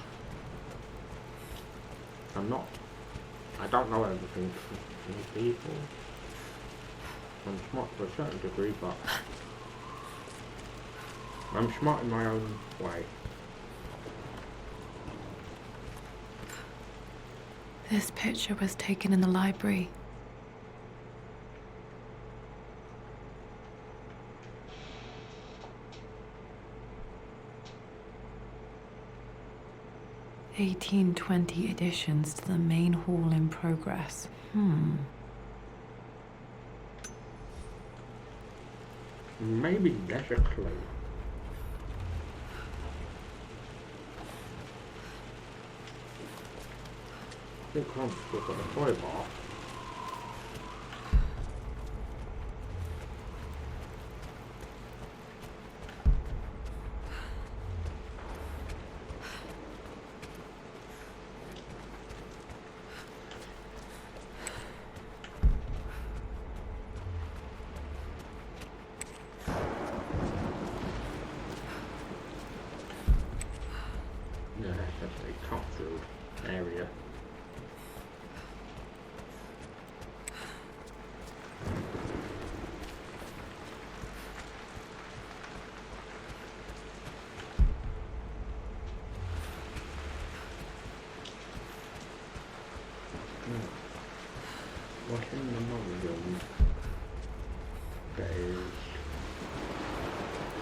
I don't know everything. People. I'm smart to a certain degree, but I'm smart in my own way. This picture was taken in the library. (1820) additions to the main hall in progress. Maybe that's a clue. I think I'm still got a toy bar. What's in the room? There's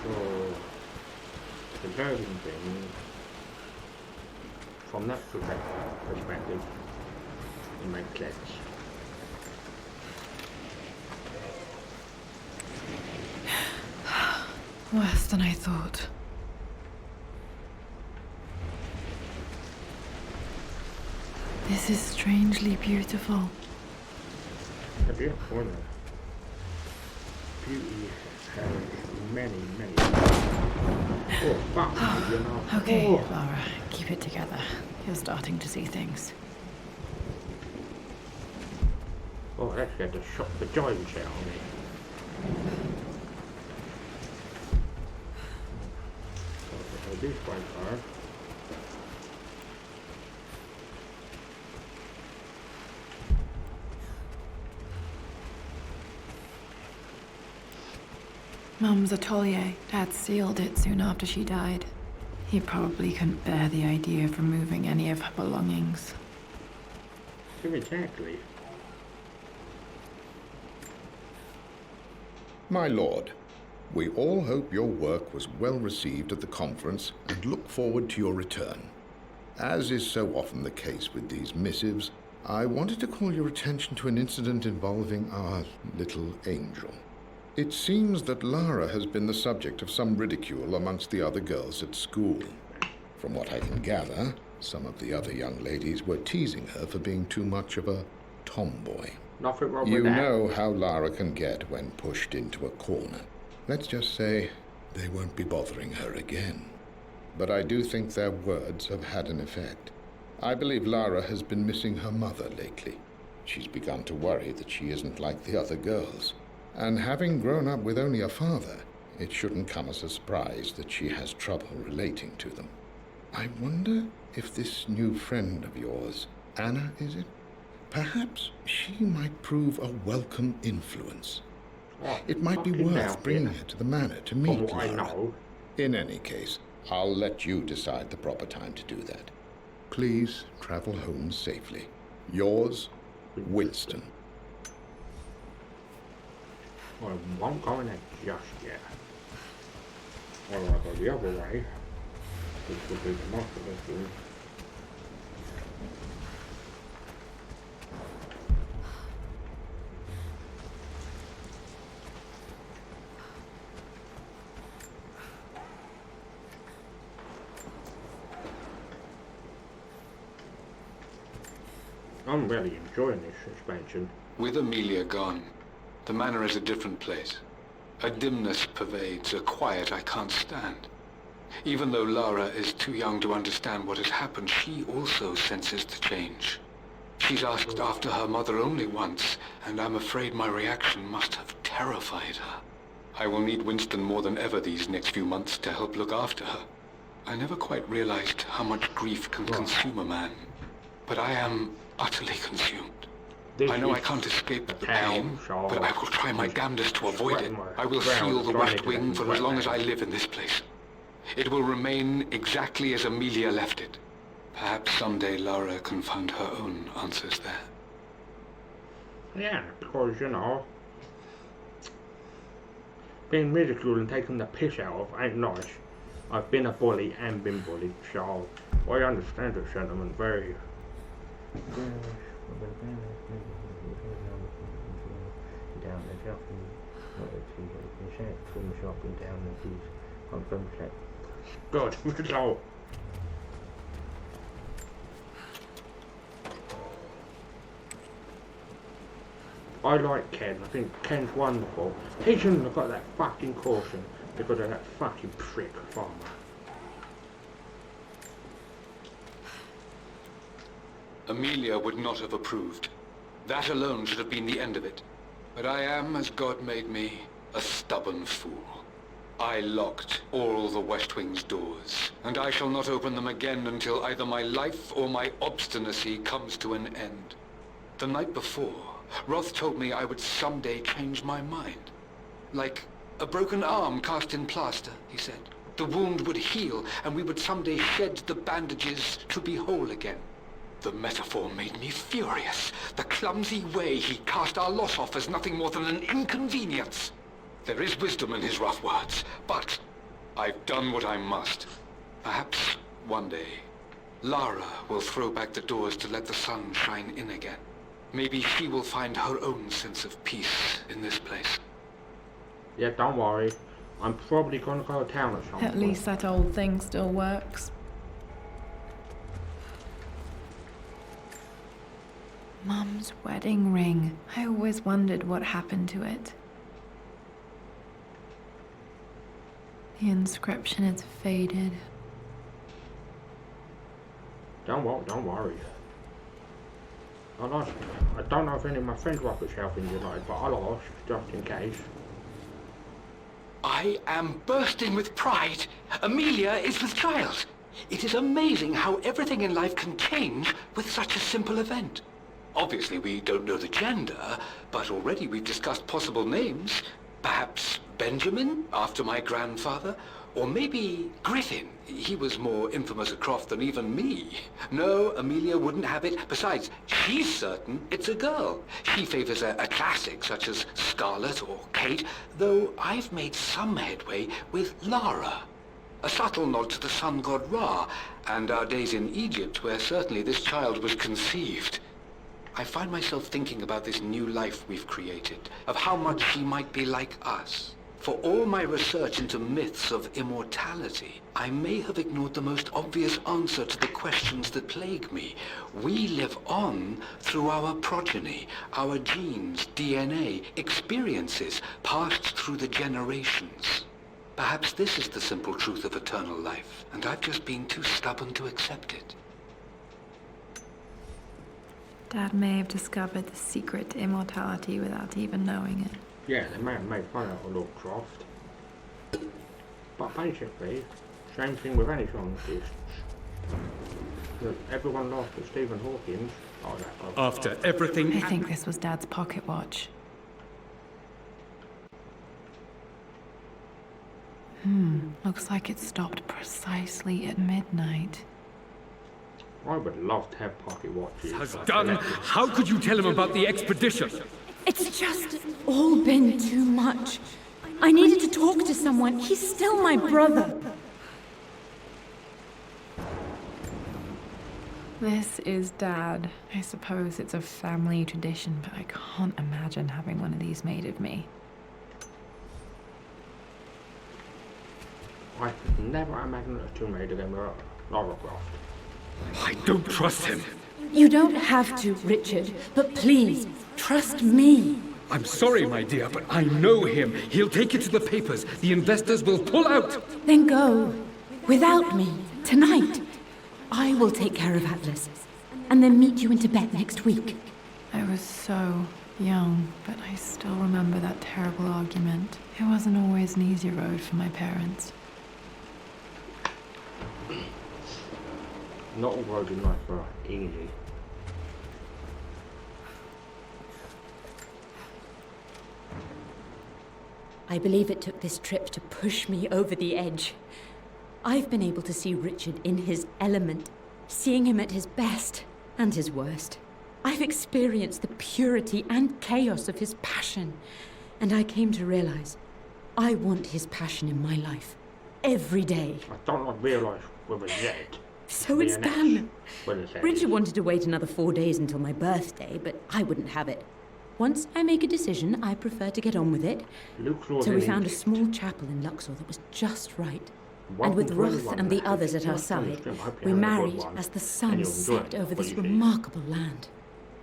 so the driving thing from that perspective it makes sense. Worse than I thought. This is strangely beautiful. A beautiful one. Beauty has many. Oh, fuck, you know. Okay, Oh. Lara, keep it together. You're starting to see things. Oh, that's going to shock the giants out of me. So this way are. Mum's atelier. Dad sealed it soon after she died. He probably couldn't bear the idea of removing any of her belongings. Exactly. My lord, we all hope your work was well received at the conference and look forward to your return. As is so often the case with these missives, I wanted to call your attention to an incident involving our little angel. It seems that Lara has been the subject of some ridicule amongst the other girls at school. From what I can gather, some of the other young ladies were teasing her for being too much of a tomboy. Nothing wrong You with that. know how Lara can get when pushed into a corner. Let's just say they won't be bothering her again. But I do think their words have had an effect. I believe Lara has been missing her mother lately. She's begun to worry that she isn't like the other girls. And having grown up with only a father, it shouldn't come as a surprise that she has trouble relating to them. I wonder if this new friend of yours, Anna, is it? Perhaps she might prove a welcome influence. Oh, It might be fucking worth hell, bringing yeah. her to the manor to From meet what I Lara. know, In any case, I'll let you decide the proper time to do that. Please travel home safely. Yours, Winston. I won't go in there just yet. Or I'll go the other way, which would be the most of the thing. I'm really enjoying this expansion. With Amelia gone, the manor is a different place. A dimness pervades, a quiet I can't stand. Even though Lara is too young to understand what has happened, she also senses the change. She's asked after her mother only once, and I'm afraid my reaction must have terrified her. I will need Winston more than ever these next few months to help look after her. I never quite realized how much grief can consume a man, but I am utterly consumed. I know I can't escape the pain, but I will try my damnedest to avoid it. I will seal the West Wing for as long as I live in this place. It will remain exactly as Amelia left it. Perhaps someday Lara can find her own answers there. Yeah, because, you know, being ridiculed and taken the piss out of ain't nice. I've been a bully and been bullied, so I understand the sentiment very... Good, so... I like Ken. I think Ken's wonderful. He shouldn't have got that fucking caution because of that fucking prick farmer. Amelia would not have approved. That alone should have been the end of it. But I am, as God made me, a stubborn fool. I locked all the West Wing's doors, and I shall not open them again until either my life or my obstinacy comes to an end. The night before, Roth told me I would someday change my mind. Like a broken arm cast in plaster, he said. The wound would heal, and we would someday shed the bandages to be whole again. The metaphor made me furious. The clumsy way he cast our loss off as nothing more than an inconvenience. There is wisdom in his rough words, but I've done what I must. Perhaps one day, Lara will throw back the doors to let the sun shine in again. Maybe she will find her own sense of peace in this place. Yeah, don't worry. I'm probably gonna go to town at some point. At least that old thing still works. Mum's wedding ring. I always wondered what happened to it. The inscription is faded. Don't worry. I don't know if any of my friends were up at South Indian United, but I'll ask, just in case. I am bursting with pride. Amelia is with child. It is amazing how everything in life can change with such a simple event. Obviously, we don't know the gender, but already we've discussed possible names. Perhaps Benjamin, after my grandfather? Or maybe Griffin. He was more infamous at Croft than even me. No, Amelia wouldn't have it. Besides, she's certain it's a girl. She favors a classic such as Scarlet or Kate, though I've made some headway with Lara. A subtle nod to the sun god Ra, and our days in Egypt, where certainly this child was conceived. I find myself thinking about this new life we've created, of how much she might be like us. For all my research into myths of immortality, I may have ignored the most obvious answer to the questions that plague me. We live on through our progeny, our genes, DNA, experiences passed through the generations. Perhaps this is the simple truth of eternal life, and I've just been too stubborn to accept it. Dad may have discovered the secret to immortality without even knowing it. Yeah, they may have made fun out of Lord Croft. But basically, same thing with any scientists. That everyone laughed at Stephen Hawking. Oh, that guy. After everything... I think this was Dad's pocket watch. Looks like it stopped precisely at midnight. I would love to have pocket watches. Has done. How could you tell him about the expedition? It's just all been too much. I needed to talk to someone. He's still my brother. This is Dad. I suppose it's a family tradition, but I can't imagine having one of these made of me. I could never imagine a two made of them Lara Croft. I don't trust him. You don't have to, Richard, but please, trust me. I'm sorry, my dear, but I know him. He'll take it to the papers. The investors will pull out. Then go. Without me. Tonight. I will take care of Atlas. And then meet you in Tibet next week. I was so young, but I still remember that terrible argument. It wasn't always an easy road for my parents. Not all roads in life are easy. I believe it took this trip to push me over the edge. I've been able to see Richard in his element, seeing him at his best and his worst. I've experienced the purity and chaos of his passion, and I came to realize I want his passion in my life every day. I don't like realise with a Z. So it's done. With a Z. Richard wanted to wait another 4 days until my birthday, but I wouldn't have it. Once I make a decision, I prefer to get on with it. So we found a small chapel in Luxor that was just right. And with Roth and the others at our side, we married as the sun set over this remarkable land.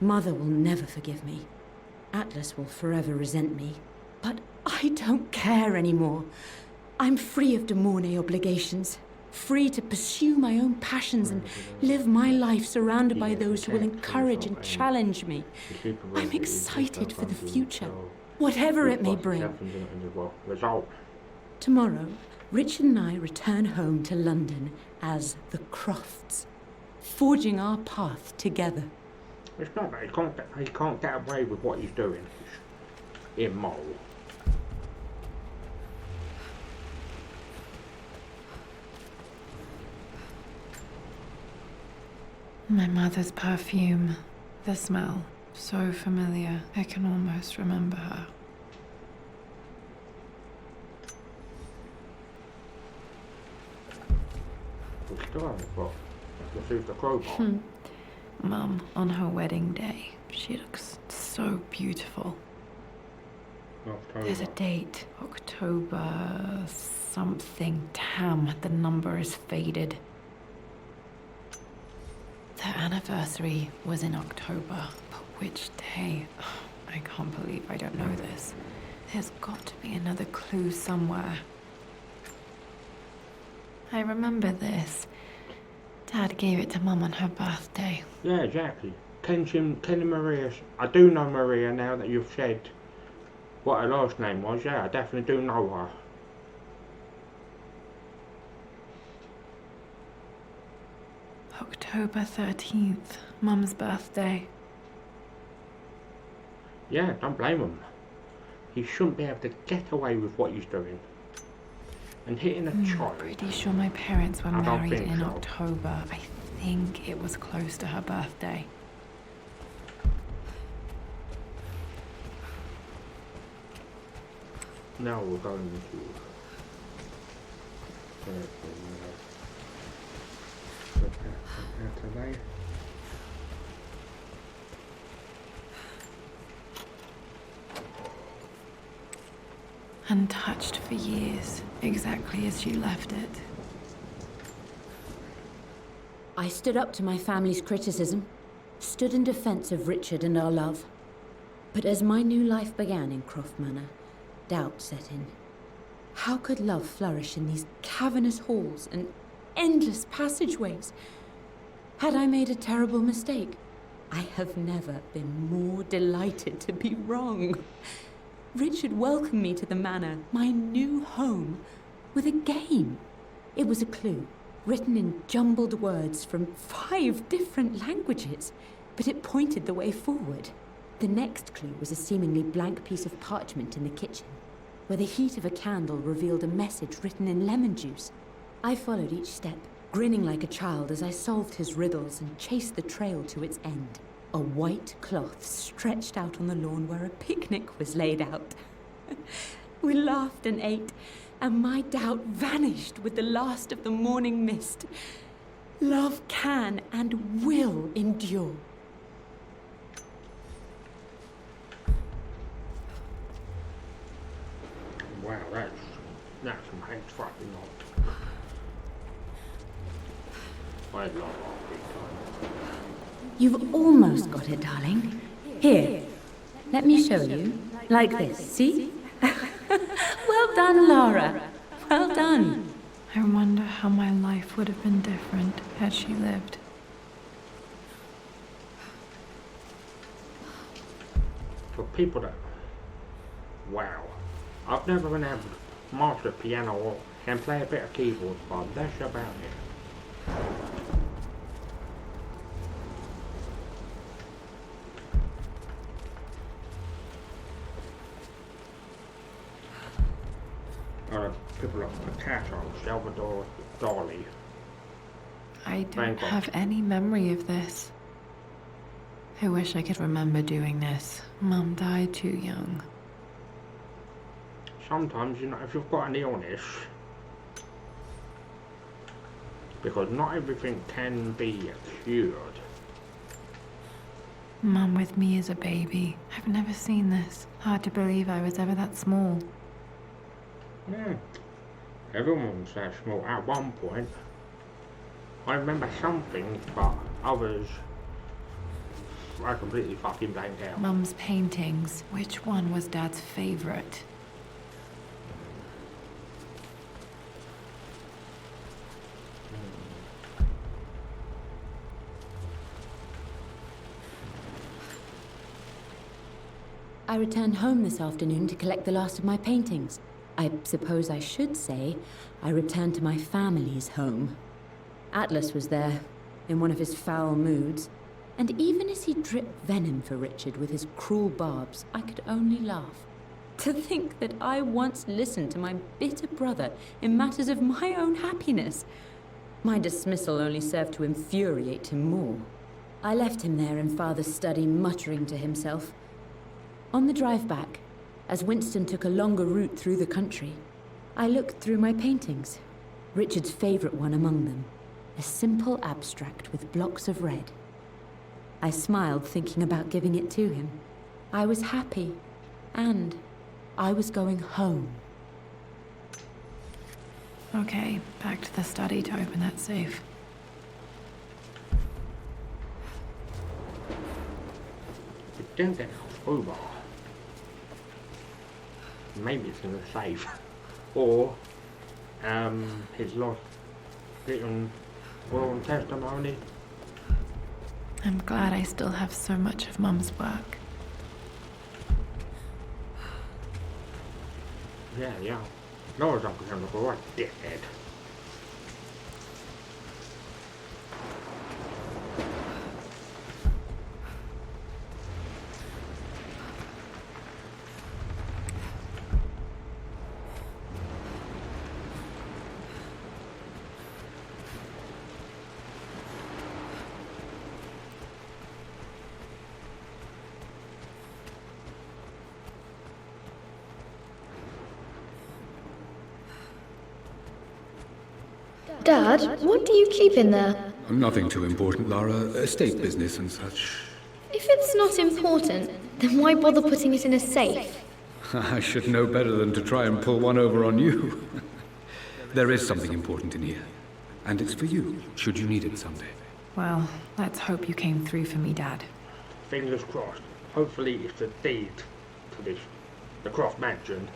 Mother will never forgive me. Atlas will forever resent me. But I don't care anymore. I'm free of De Mornay obligations. Free to pursue my own passions and live my life surrounded by those who will encourage and challenge me. I'm excited for the future, whatever it may bring. Tomorrow, Richard and I return home to London as the Crofts, forging our path together. It's not that he can't get away with what he's doing. It's immoral. My mother's perfume. The smell. So familiar, I can almost remember her. We still haven't got received the crowbar. Mum, on her wedding day, she looks so beautiful. October. There's a date. October something. Damn, the number is faded. Their anniversary was in October. But which day? I can't believe I don't know this. There's got to be another clue somewhere. I remember this. Dad gave it to Mum on her birthday. Yeah, exactly. Ken Maria. I do know Maria now that you've said what her last name was. Yeah, I definitely do know her. October 13th, Mum's birthday. Yeah, don't blame him. He shouldn't be able to get away with what he's doing. And hitting a child. Pretty sure my parents were I don't married think in so. October. I think it was close to her birthday. Now we're going to today. Untouched for years, exactly as she left it. I stood up to my family's criticism, stood in defense of Richard and our love. But as my new life began in Croft Manor, doubt set in. How could love flourish in these cavernous halls and endless passageways? Had I made a terrible mistake? I have never been more delighted to be wrong. Richard welcomed me to the manor, my new home, with a game. It was a clue, written in jumbled words from 5 different languages, but it pointed the way forward. The next clue was a seemingly blank piece of parchment in the kitchen, where the heat of a candle revealed a message written in lemon juice. I followed each step, grinning like a child as I solved his riddles and chased the trail to its end. A white cloth stretched out on the lawn where a picnic was laid out. We laughed and ate, and my doubt vanished with the last of the morning mist. Love can and will endure. Wow, that's some head fucking lot. I love that big time. You've almost got it, darling. Here, let me show you. Like this, see? Well done, Lara. Well done. I wonder how my life would have been different had she lived. For people that... Wow. I've never been able to master piano or can play a bit of keyboard, but that's about it. People like Picasso, Salvador Dali. I don't Thank God. have any memory of this. I wish I could remember doing this. Mum died too young. Sometimes, you know, if you've got an illness, because not everything can be cured. Mum with me as a baby. I've never seen this. Hard to believe I was ever that small. Yeah. Everyone's that small at one point. I remember some things, but others I completely fucking blanked out. Mum's paintings. Which one was Dad's favorite? I returned home this afternoon to collect the last of my paintings. I suppose I should say I returned to my family's home. Atlas was there, in one of his foul moods, and even as he dripped venom for Richard with his cruel barbs, I could only laugh. To think that I once listened to my bitter brother in matters of my own happiness. My dismissal only served to infuriate him more. I left him there in Father's study, muttering to himself. On the drive back, as Winston took a longer route through the country, I looked through my paintings, Richard's favorite one among them, a simple abstract with blocks of red. I smiled, thinking about giving it to him. I was happy, and I was going home. Okay, back to the study to open that safe. But don't get over. Maybe it's in the safe. Or, his lost written will and testimony. I'm glad I still have so much of Mum's work. Yeah. Laura's Uncle Sam look alright, dickhead. Dad, what do you keep in there? Nothing too important, Lara. Estate business and such. If it's not important, then why bother putting it in a safe? I should know better than to try and pull one over on you. There is something important in here. And it's for you, should you need it someday. Well, let's hope you came through for me, Dad. Fingers crossed. Hopefully it's a deed to this, the Croft Mansion,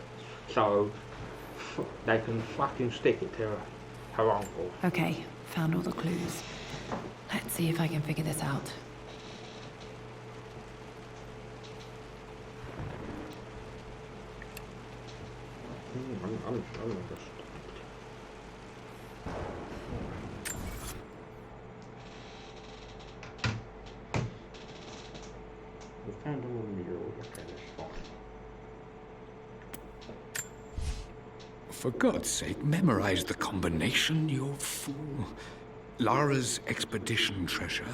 so they can fucking stick it to her uncle. Okay, found all the clues. Let's see if I can figure this out. I'm just... We found a little mural. Okay, that's fine. For God's sake, memorize the combination, you fool. Lara's expedition treasure,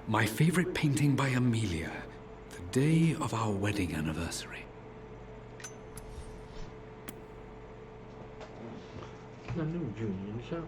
my favorite painting by Amelia, the day of our wedding anniversary. I know Julian's out.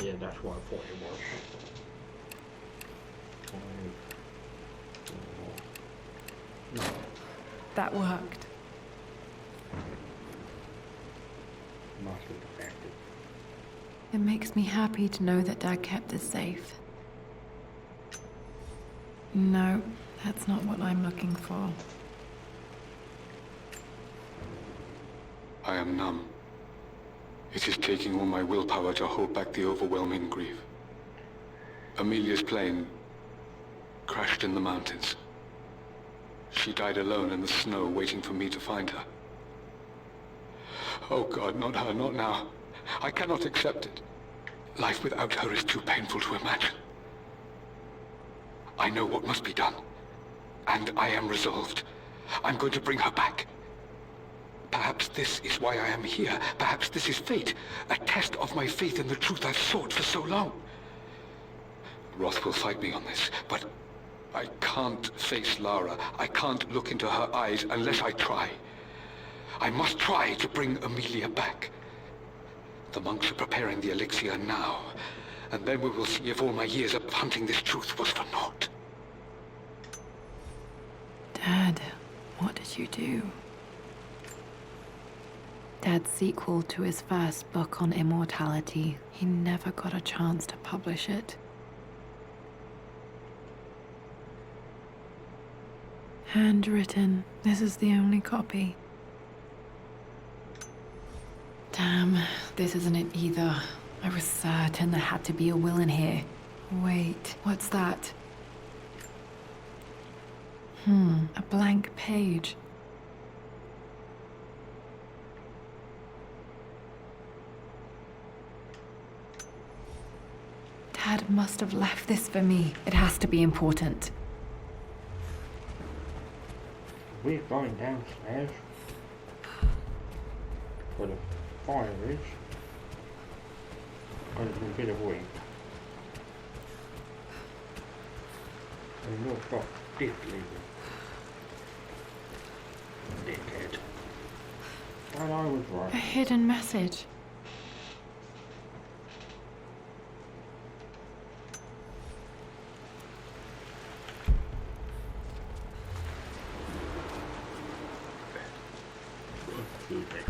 Yeah, that's what I thought it was. No. That worked. Must be defective. It makes me happy to know that Dad kept this safe. No, that's not what I'm looking for. I am numb. It is taking all my willpower to hold back the overwhelming grief. Amelia's plane crashed in the mountains. She died alone in the snow, waiting for me to find her. Oh God, not her, not now. I cannot accept it. Life without her is too painful to imagine. I know what must be done, and I am resolved. I'm going to bring her back. Perhaps this is why I am here. Perhaps this is fate, a test of my faith in the truth I've sought for so long. Roth will fight me on this, but I can't face Lara. I can't look into her eyes unless I try. I must try to bring Amelia back. The monks are preparing the elixir now, and then we will see if all my years of hunting this truth was for naught. Dad, what did you do? Dad's sequel to his first book on immortality. He never got a chance to publish it. Handwritten. This is the only copy. Damn, this isn't it either. I was certain there had to be a will in here. Wait, what's that? A blank page. Dad must have left this for me. It has to be important. We're going downstairs where the fire is. And there's a bit of wind. And you've got Dick leaving. Dickhead. And I was A right. hidden message. Okay.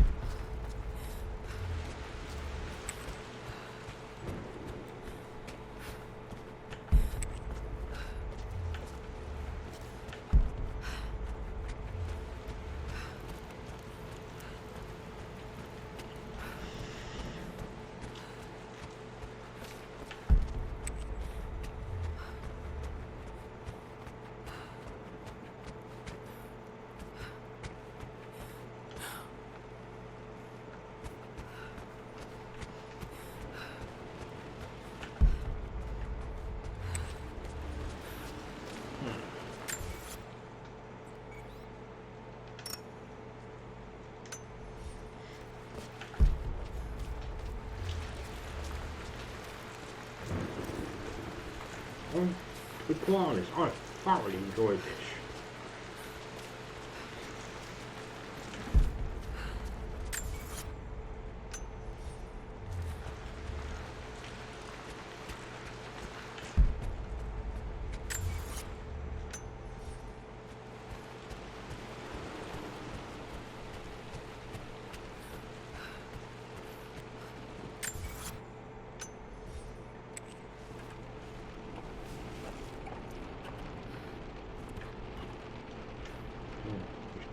To be quite honest, I thoroughly enjoyed this.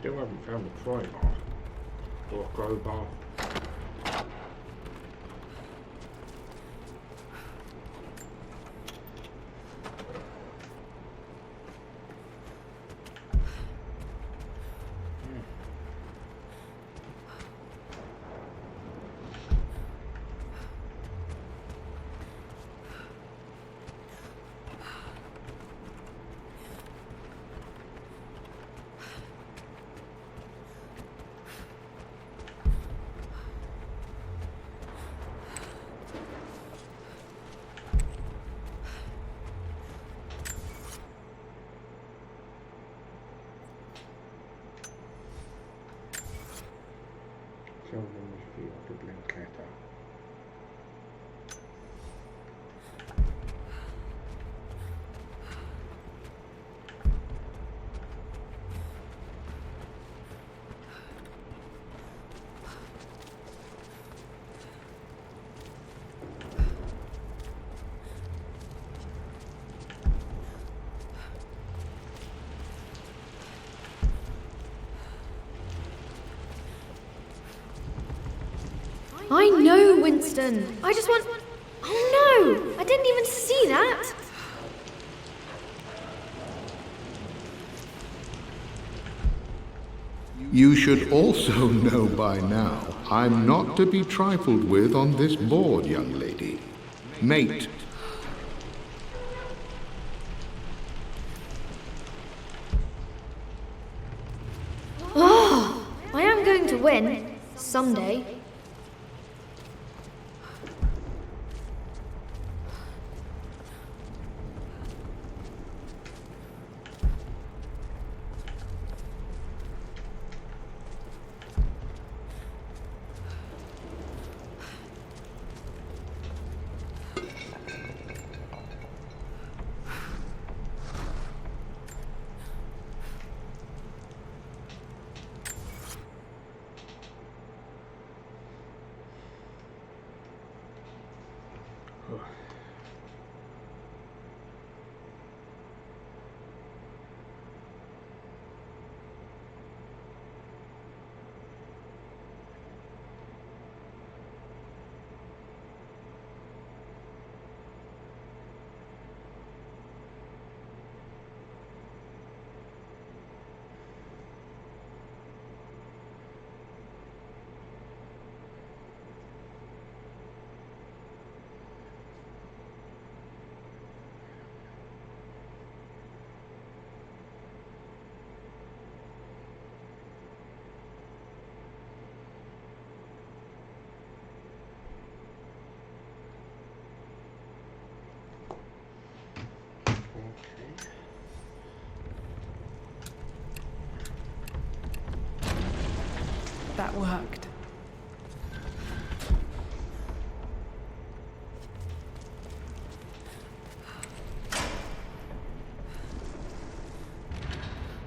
Still haven't found a pry bar or a crowbar. Seldom feel the Blanchetta. I know, Winston. I just want... Oh no! I didn't even see that! You should also know by now, I'm not to be trifled with on this board, young lady. Mate. Oh, I am going to win. Someday. that worked.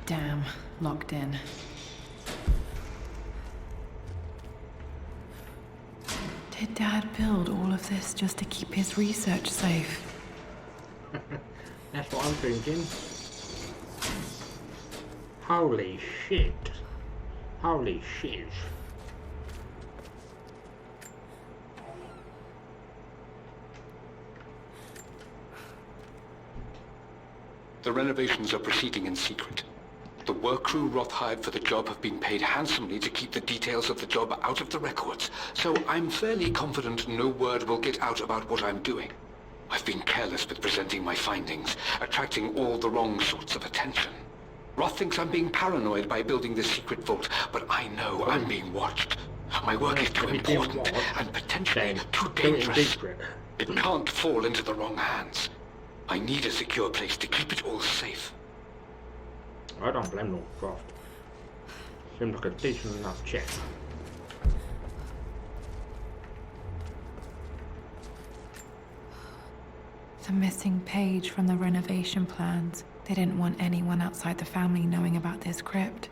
Damn, locked in. Did Dad build all of this just to keep his research safe? That's what I'm thinking. Holy shit. Holy shit. The renovations are proceeding in secret. The work crew Roth hired for the job have been paid handsomely to keep the details of the job out of the records, so I'm fairly confident no word will get out about what I'm doing. I've been careless with presenting my findings, attracting all the wrong sorts of attention. Roth thinks I'm being paranoid by building this secret vault, but I know I'm being watched. My work is too important and potentially too dangerous. It can't fall into the wrong hands. I need a secure place to keep it all safe. I don't blame Northcroft. Seems like a decent enough check. The missing page from the renovation plans. They didn't want anyone outside the family knowing about this crypt.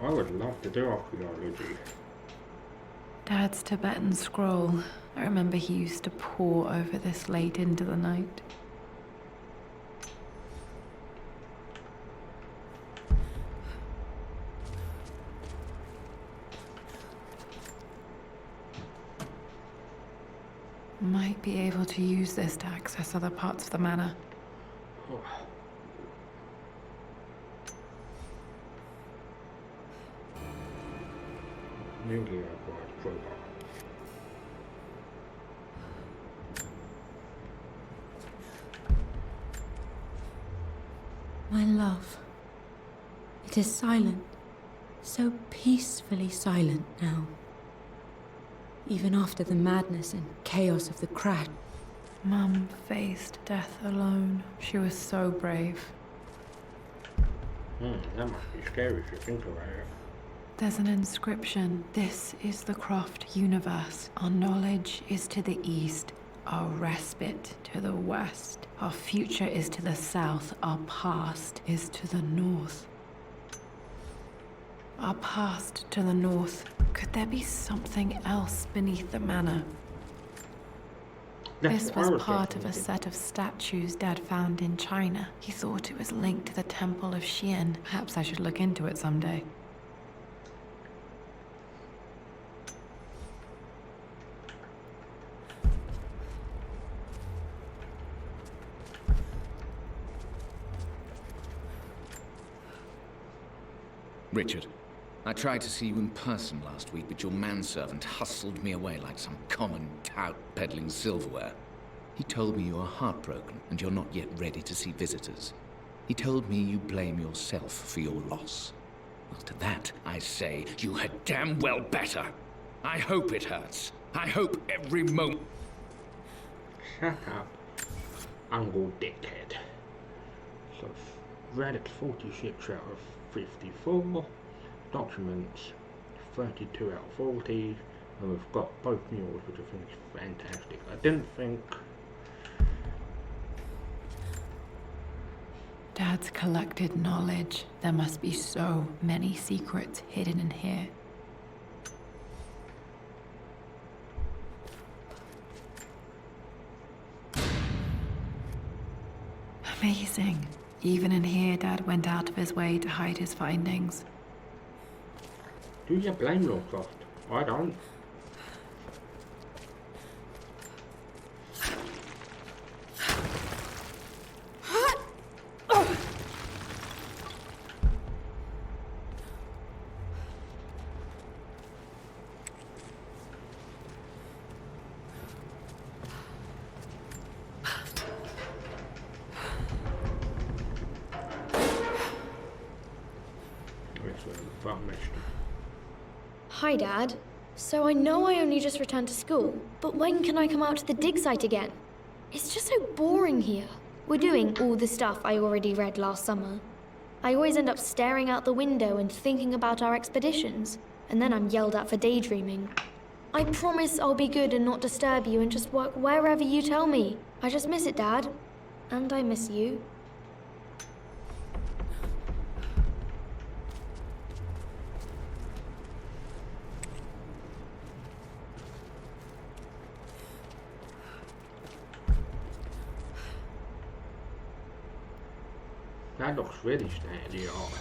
I would love to do archaeology. Dad's Tibetan scroll. I remember he used to pore over this late into the night. Might be able to use this to access other parts of the manor. Oh. Newly acquired crowbar. My love. It is silent. So peacefully silent now. Even after the madness and chaos of the crash. Mum faced death alone. She was so brave. That must be scary if you think about it. There's an inscription. This is the Croft universe. Our knowledge is to the east, our respite to the west. Our future is to the south, our past is to the north. Our past to the north. Could there be something else beneath the manor? This was part of a set of statues Dad found in China. He thought it was linked to the Temple of Xian. Perhaps I should look into it someday. Richard, I tried to see you in person last week, but your manservant hustled me away like some common tout peddling silverware. He told me you are heartbroken and you're not yet ready to see visitors. He told me you blame yourself for your loss. Well, to that, I say you had damn well better. I hope it hurts. I hope every moment... Shut up, Uncle Dickhead. So, Radix 46 out of 54, documents 32 out of 40, and we've got both mules, which I think is fantastic. I didn't think... Dad's collected knowledge. There must be so many secrets hidden in here. Amazing. Even in here, Dad went out of his way to hide his findings. Do you blame Northcroft? I don't. Hi, Dad. So I know I only just returned to school, but when can I come out to the dig site again? It's just so boring here. We're doing all the stuff I already read last summer. I always end up staring out the window and thinking about our expeditions, and then I'm yelled at for daydreaming. I promise I'll be good and not disturb you and just work wherever you tell me. I just miss it, Dad. And I miss you. That looks really state of the art.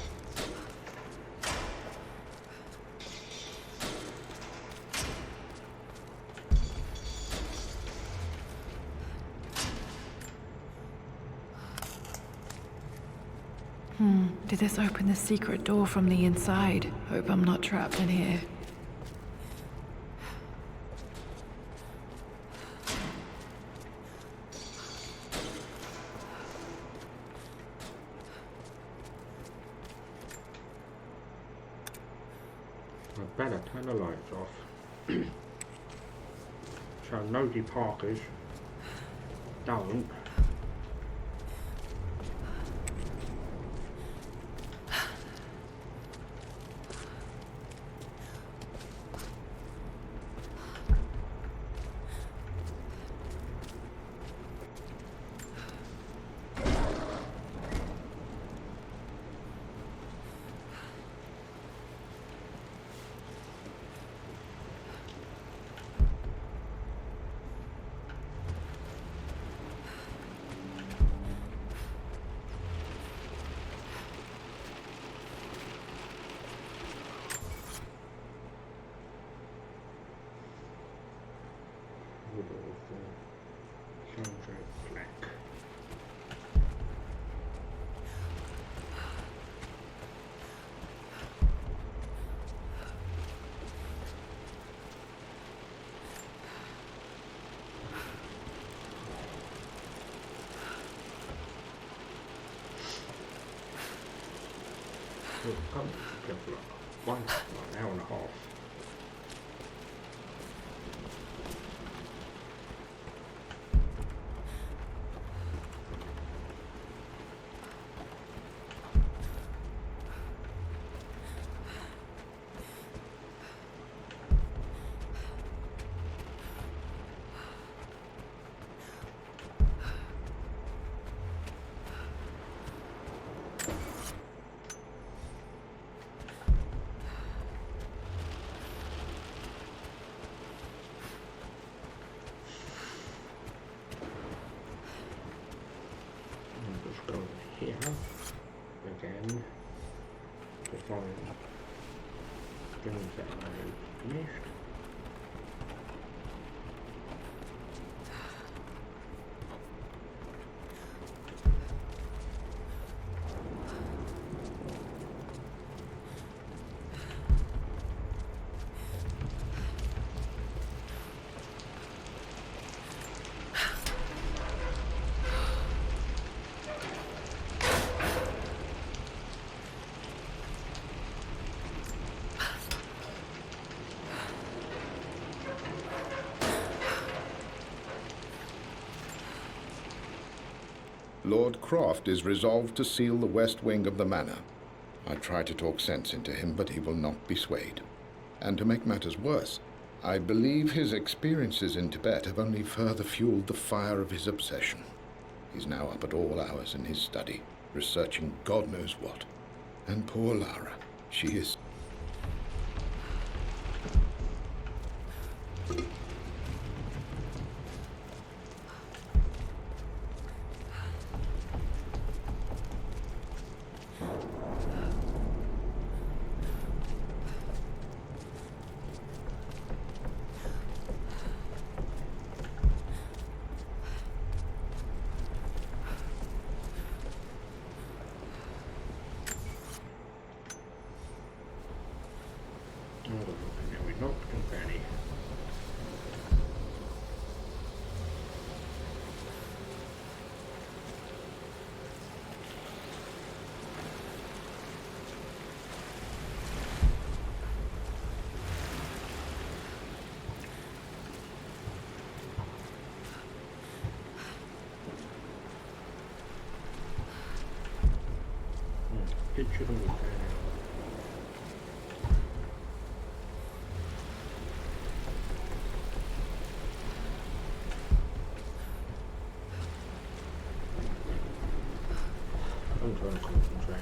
Did this open the secret door from the inside? Hope I'm not trapped in here. I'd better turn the lights off. So nosy Parkers don't. Black. We'll come together one hour and a half. Go here again to find things that I missed. Lord Croft is resolved to seal the west wing of the manor. I try to talk sense into him, but he will not be swayed. And to make matters worse, I believe his experiences in Tibet have only further fueled the fire of his obsession. He's now up at all hours in his study, researching God knows what. And poor Lara, she is... picture of me. I'm trying to concentrate.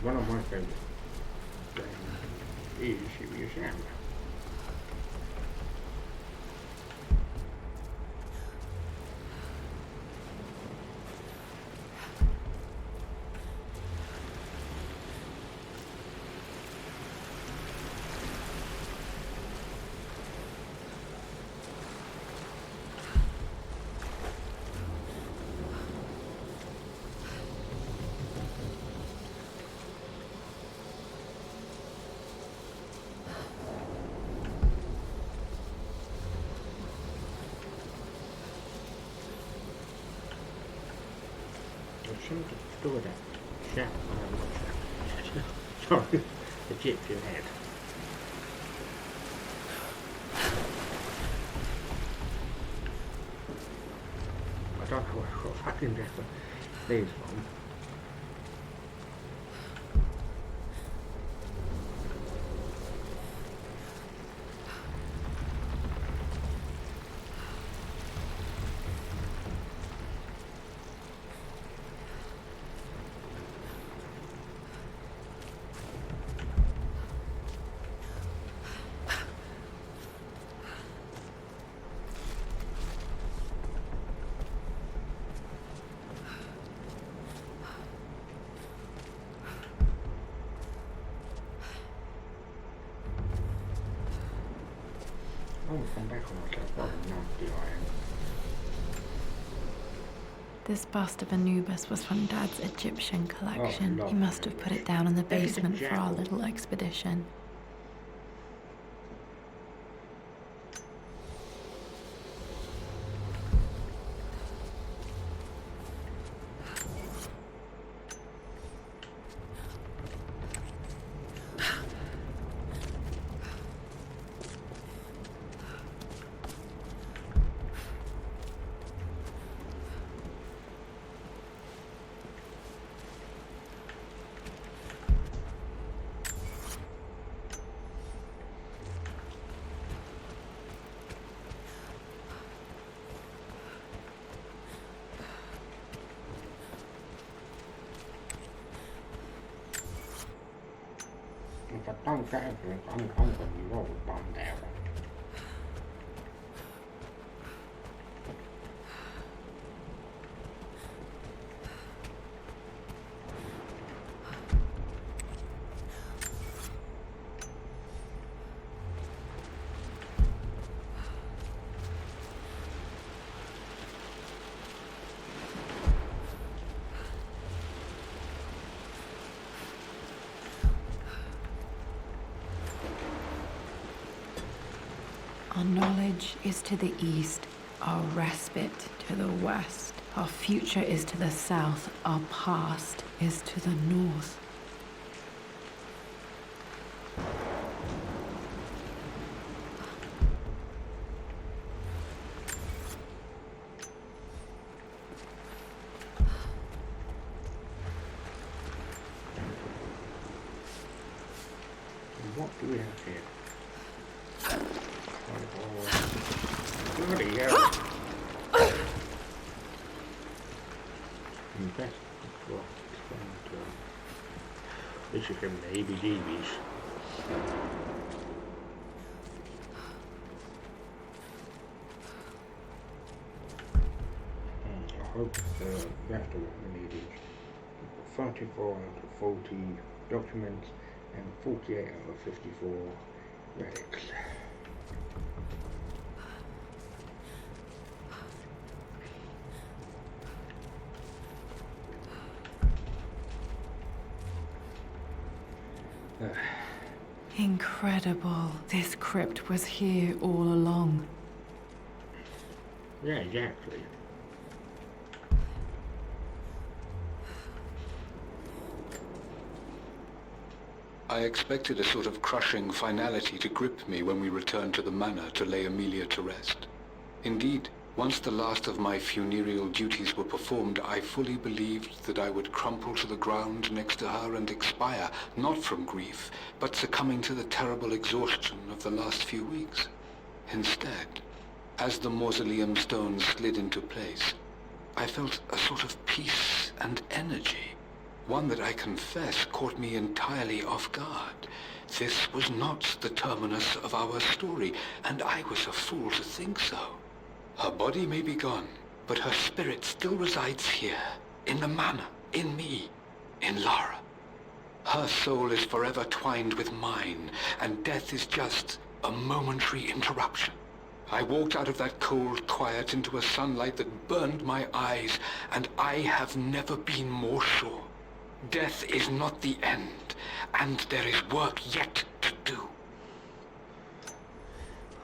One of my favourite games is Serious Sam. Some do with that chap, sorry, Egyptian head. I don't know where I got fucking death these from. Come back on myself, what a nasty I am. This bust of Anubis was from Dad's Egyptian collection. Oh, He must have put it down in the That is a basement for our jackal. little expedition. If I don't get everything, I'm going to be roll bummed out. Our knowledge is to the east, our respite to the west. Our future is to the south, our past is to the north. What do we have here? Bloody hell. Invest for this is from the ABDBs. I hope that's what we need is 34 out of 40 documents and 48 out of 54 relics. Incredible. This crypt was here all along. Yeah, exactly. I expected a sort of crushing finality to grip me when we returned to the manor to lay Amelia to rest. Indeed, once the last of my funereal duties were performed, I fully believed that I would crumple to the ground next to her and expire, not from grief, but succumbing to the terrible exhaustion of the last few weeks. Instead, as the mausoleum stones slid into place, I felt a sort of peace and energy, one that I confess caught me entirely off guard. This was not the terminus of our story, and I was a fool to think so. Her body may be gone, but her spirit still resides here, in the manor, in me, in Lara. Her soul is forever twined with mine, and death is just a momentary interruption. I walked out of that cold quiet into a sunlight that burned my eyes, and I have never been more sure. Death is not the end, and there is work yet to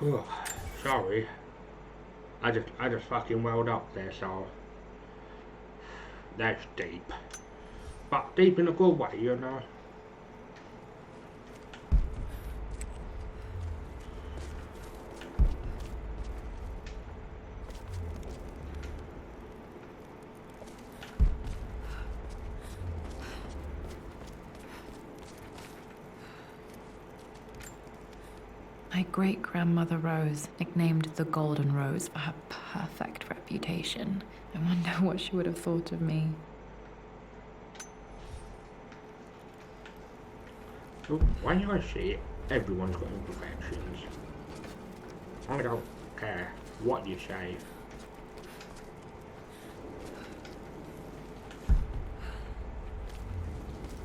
do. Sorry. I just fucking welled up there, so that's deep. But deep in a good way, you know. My great-grandmother Rose, nicknamed the Golden Rose for her perfect reputation. I wonder what she would have thought of me. So when I see it, everyone's got imperfections. I don't care what you say.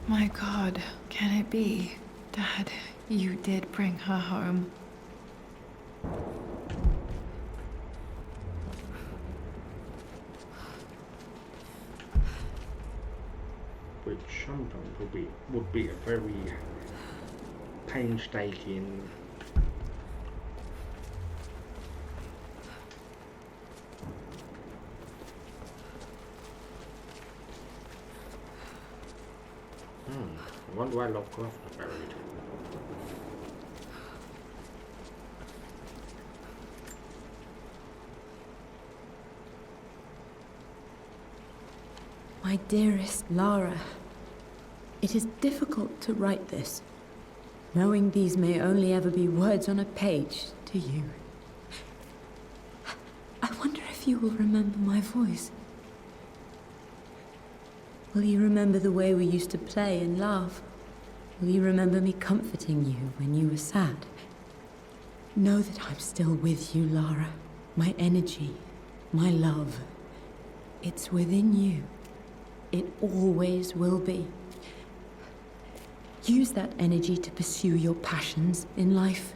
My God, can it be? Dad, you did bring her home. Which sometimes would be a very painstaking I wonder why Lovecraft is buried. My dearest Lara, it is difficult to write this, knowing these may only ever be words on a page to you. I wonder if you will remember my voice. Will you remember the way we used to play and laugh? Will you remember me comforting you when you were sad? Know that I'm still with you, Lara. My energy, my love, it's within you. It always will be. Use that energy to pursue your passions in life.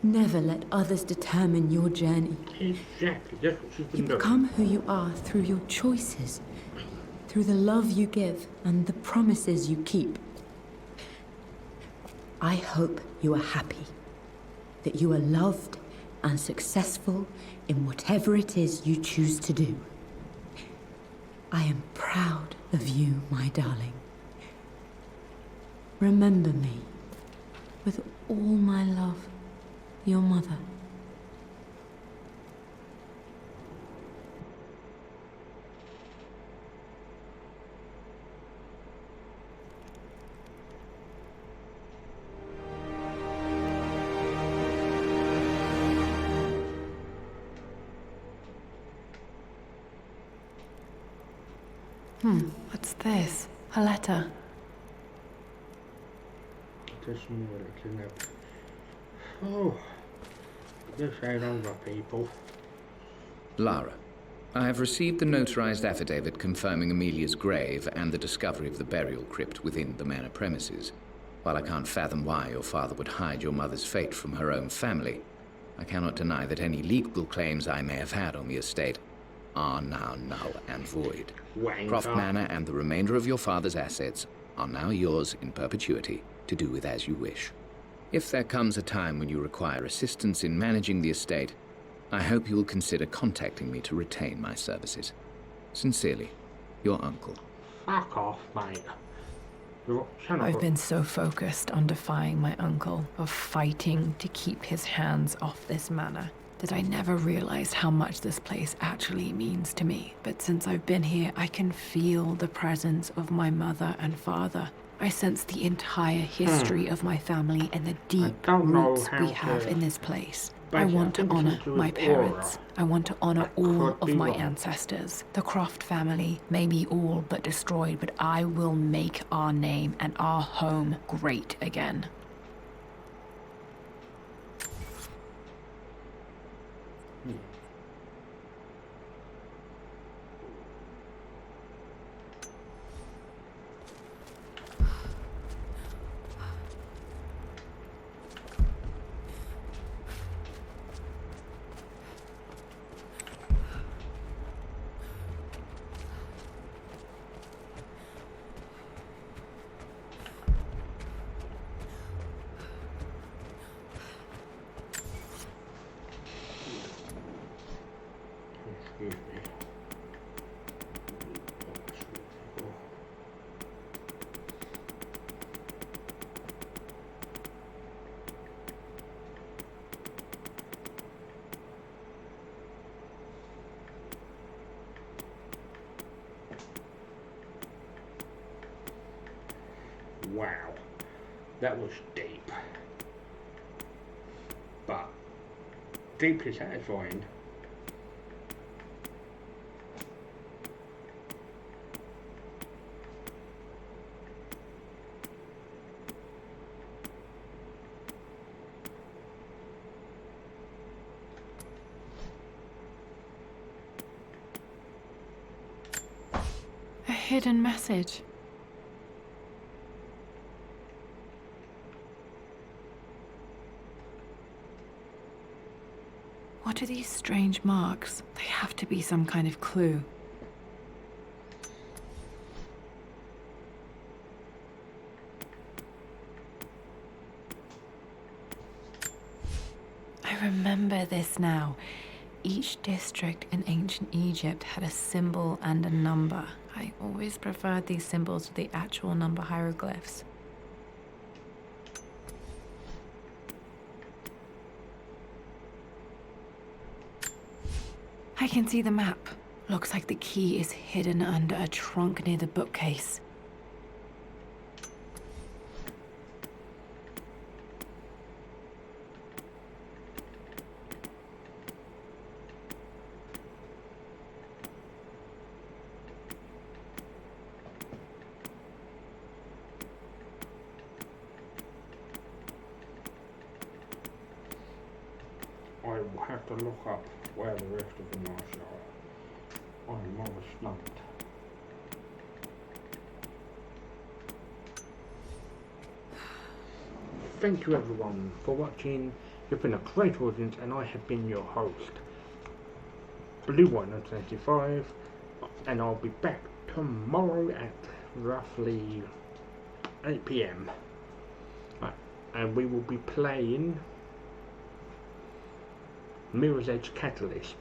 Never let others determine your journey. Exactly, that's what she's been You doing. become who you are through your choices, through the love you give and the promises you keep. I hope you are happy, that you are loved and successful in whatever it is you choose to do. I am proud of you, my darling. Remember me, with all my love, your mother. What's this? A letter. Just more looking at. Oh, this ain't over, people. Lara, I have received the notarized affidavit confirming Amelia's grave and the discovery of the burial crypt within the manor premises. While I can't fathom why your father would hide your mother's fate from her own family, I cannot deny that any legal claims I may have had on the estate are now null and void. Croft Manor and the remainder of your father's assets are now yours in perpetuity to do with as you wish. If there comes a time when you require assistance in managing the estate, I hope you will consider contacting me to retain my services. Sincerely, your uncle. Fuck off, mate. I've been so focused on defying my uncle, of fighting to keep his hands off this manor, that I never realized how much this place actually means to me. But since I've been here, I can feel the presence of my mother and father. I sense the entire history of my family and the deep roots we have in this place. I want to honor my parents. I want to honor all of my ancestors. The Croft family may be all but destroyed, but I will make our name and our home great again. Excuse me. Wow, that was deep, but deeply satisfying. A hidden message. What are these strange marks? They have to be some kind of clue. I remember this now. Each district in ancient Egypt had a symbol and a number. I always preferred these symbols to the actual number hieroglyphs. I can see the map. Looks like the key is hidden under a trunk near the bookcase. I will have to look up where the rest of the marks are. I'm rather stumped. Thank you everyone for watching. You've been a great audience and I have been your host, Blue White 1985, and I'll be back tomorrow at roughly 8 PM. And we will be playing Mirror's Edge Catalyst.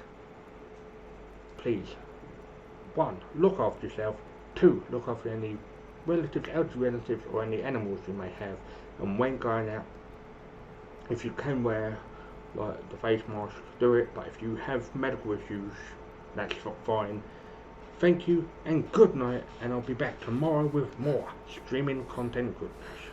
Please, 1. Look after yourself. 2. Look after any relatives, elderly relatives, or any animals you may have. And when going out, if you can wear like the face mask, do it. But if you have medical issues, that's fine. Thank you and good night. And I'll be back tomorrow with more streaming content goodness.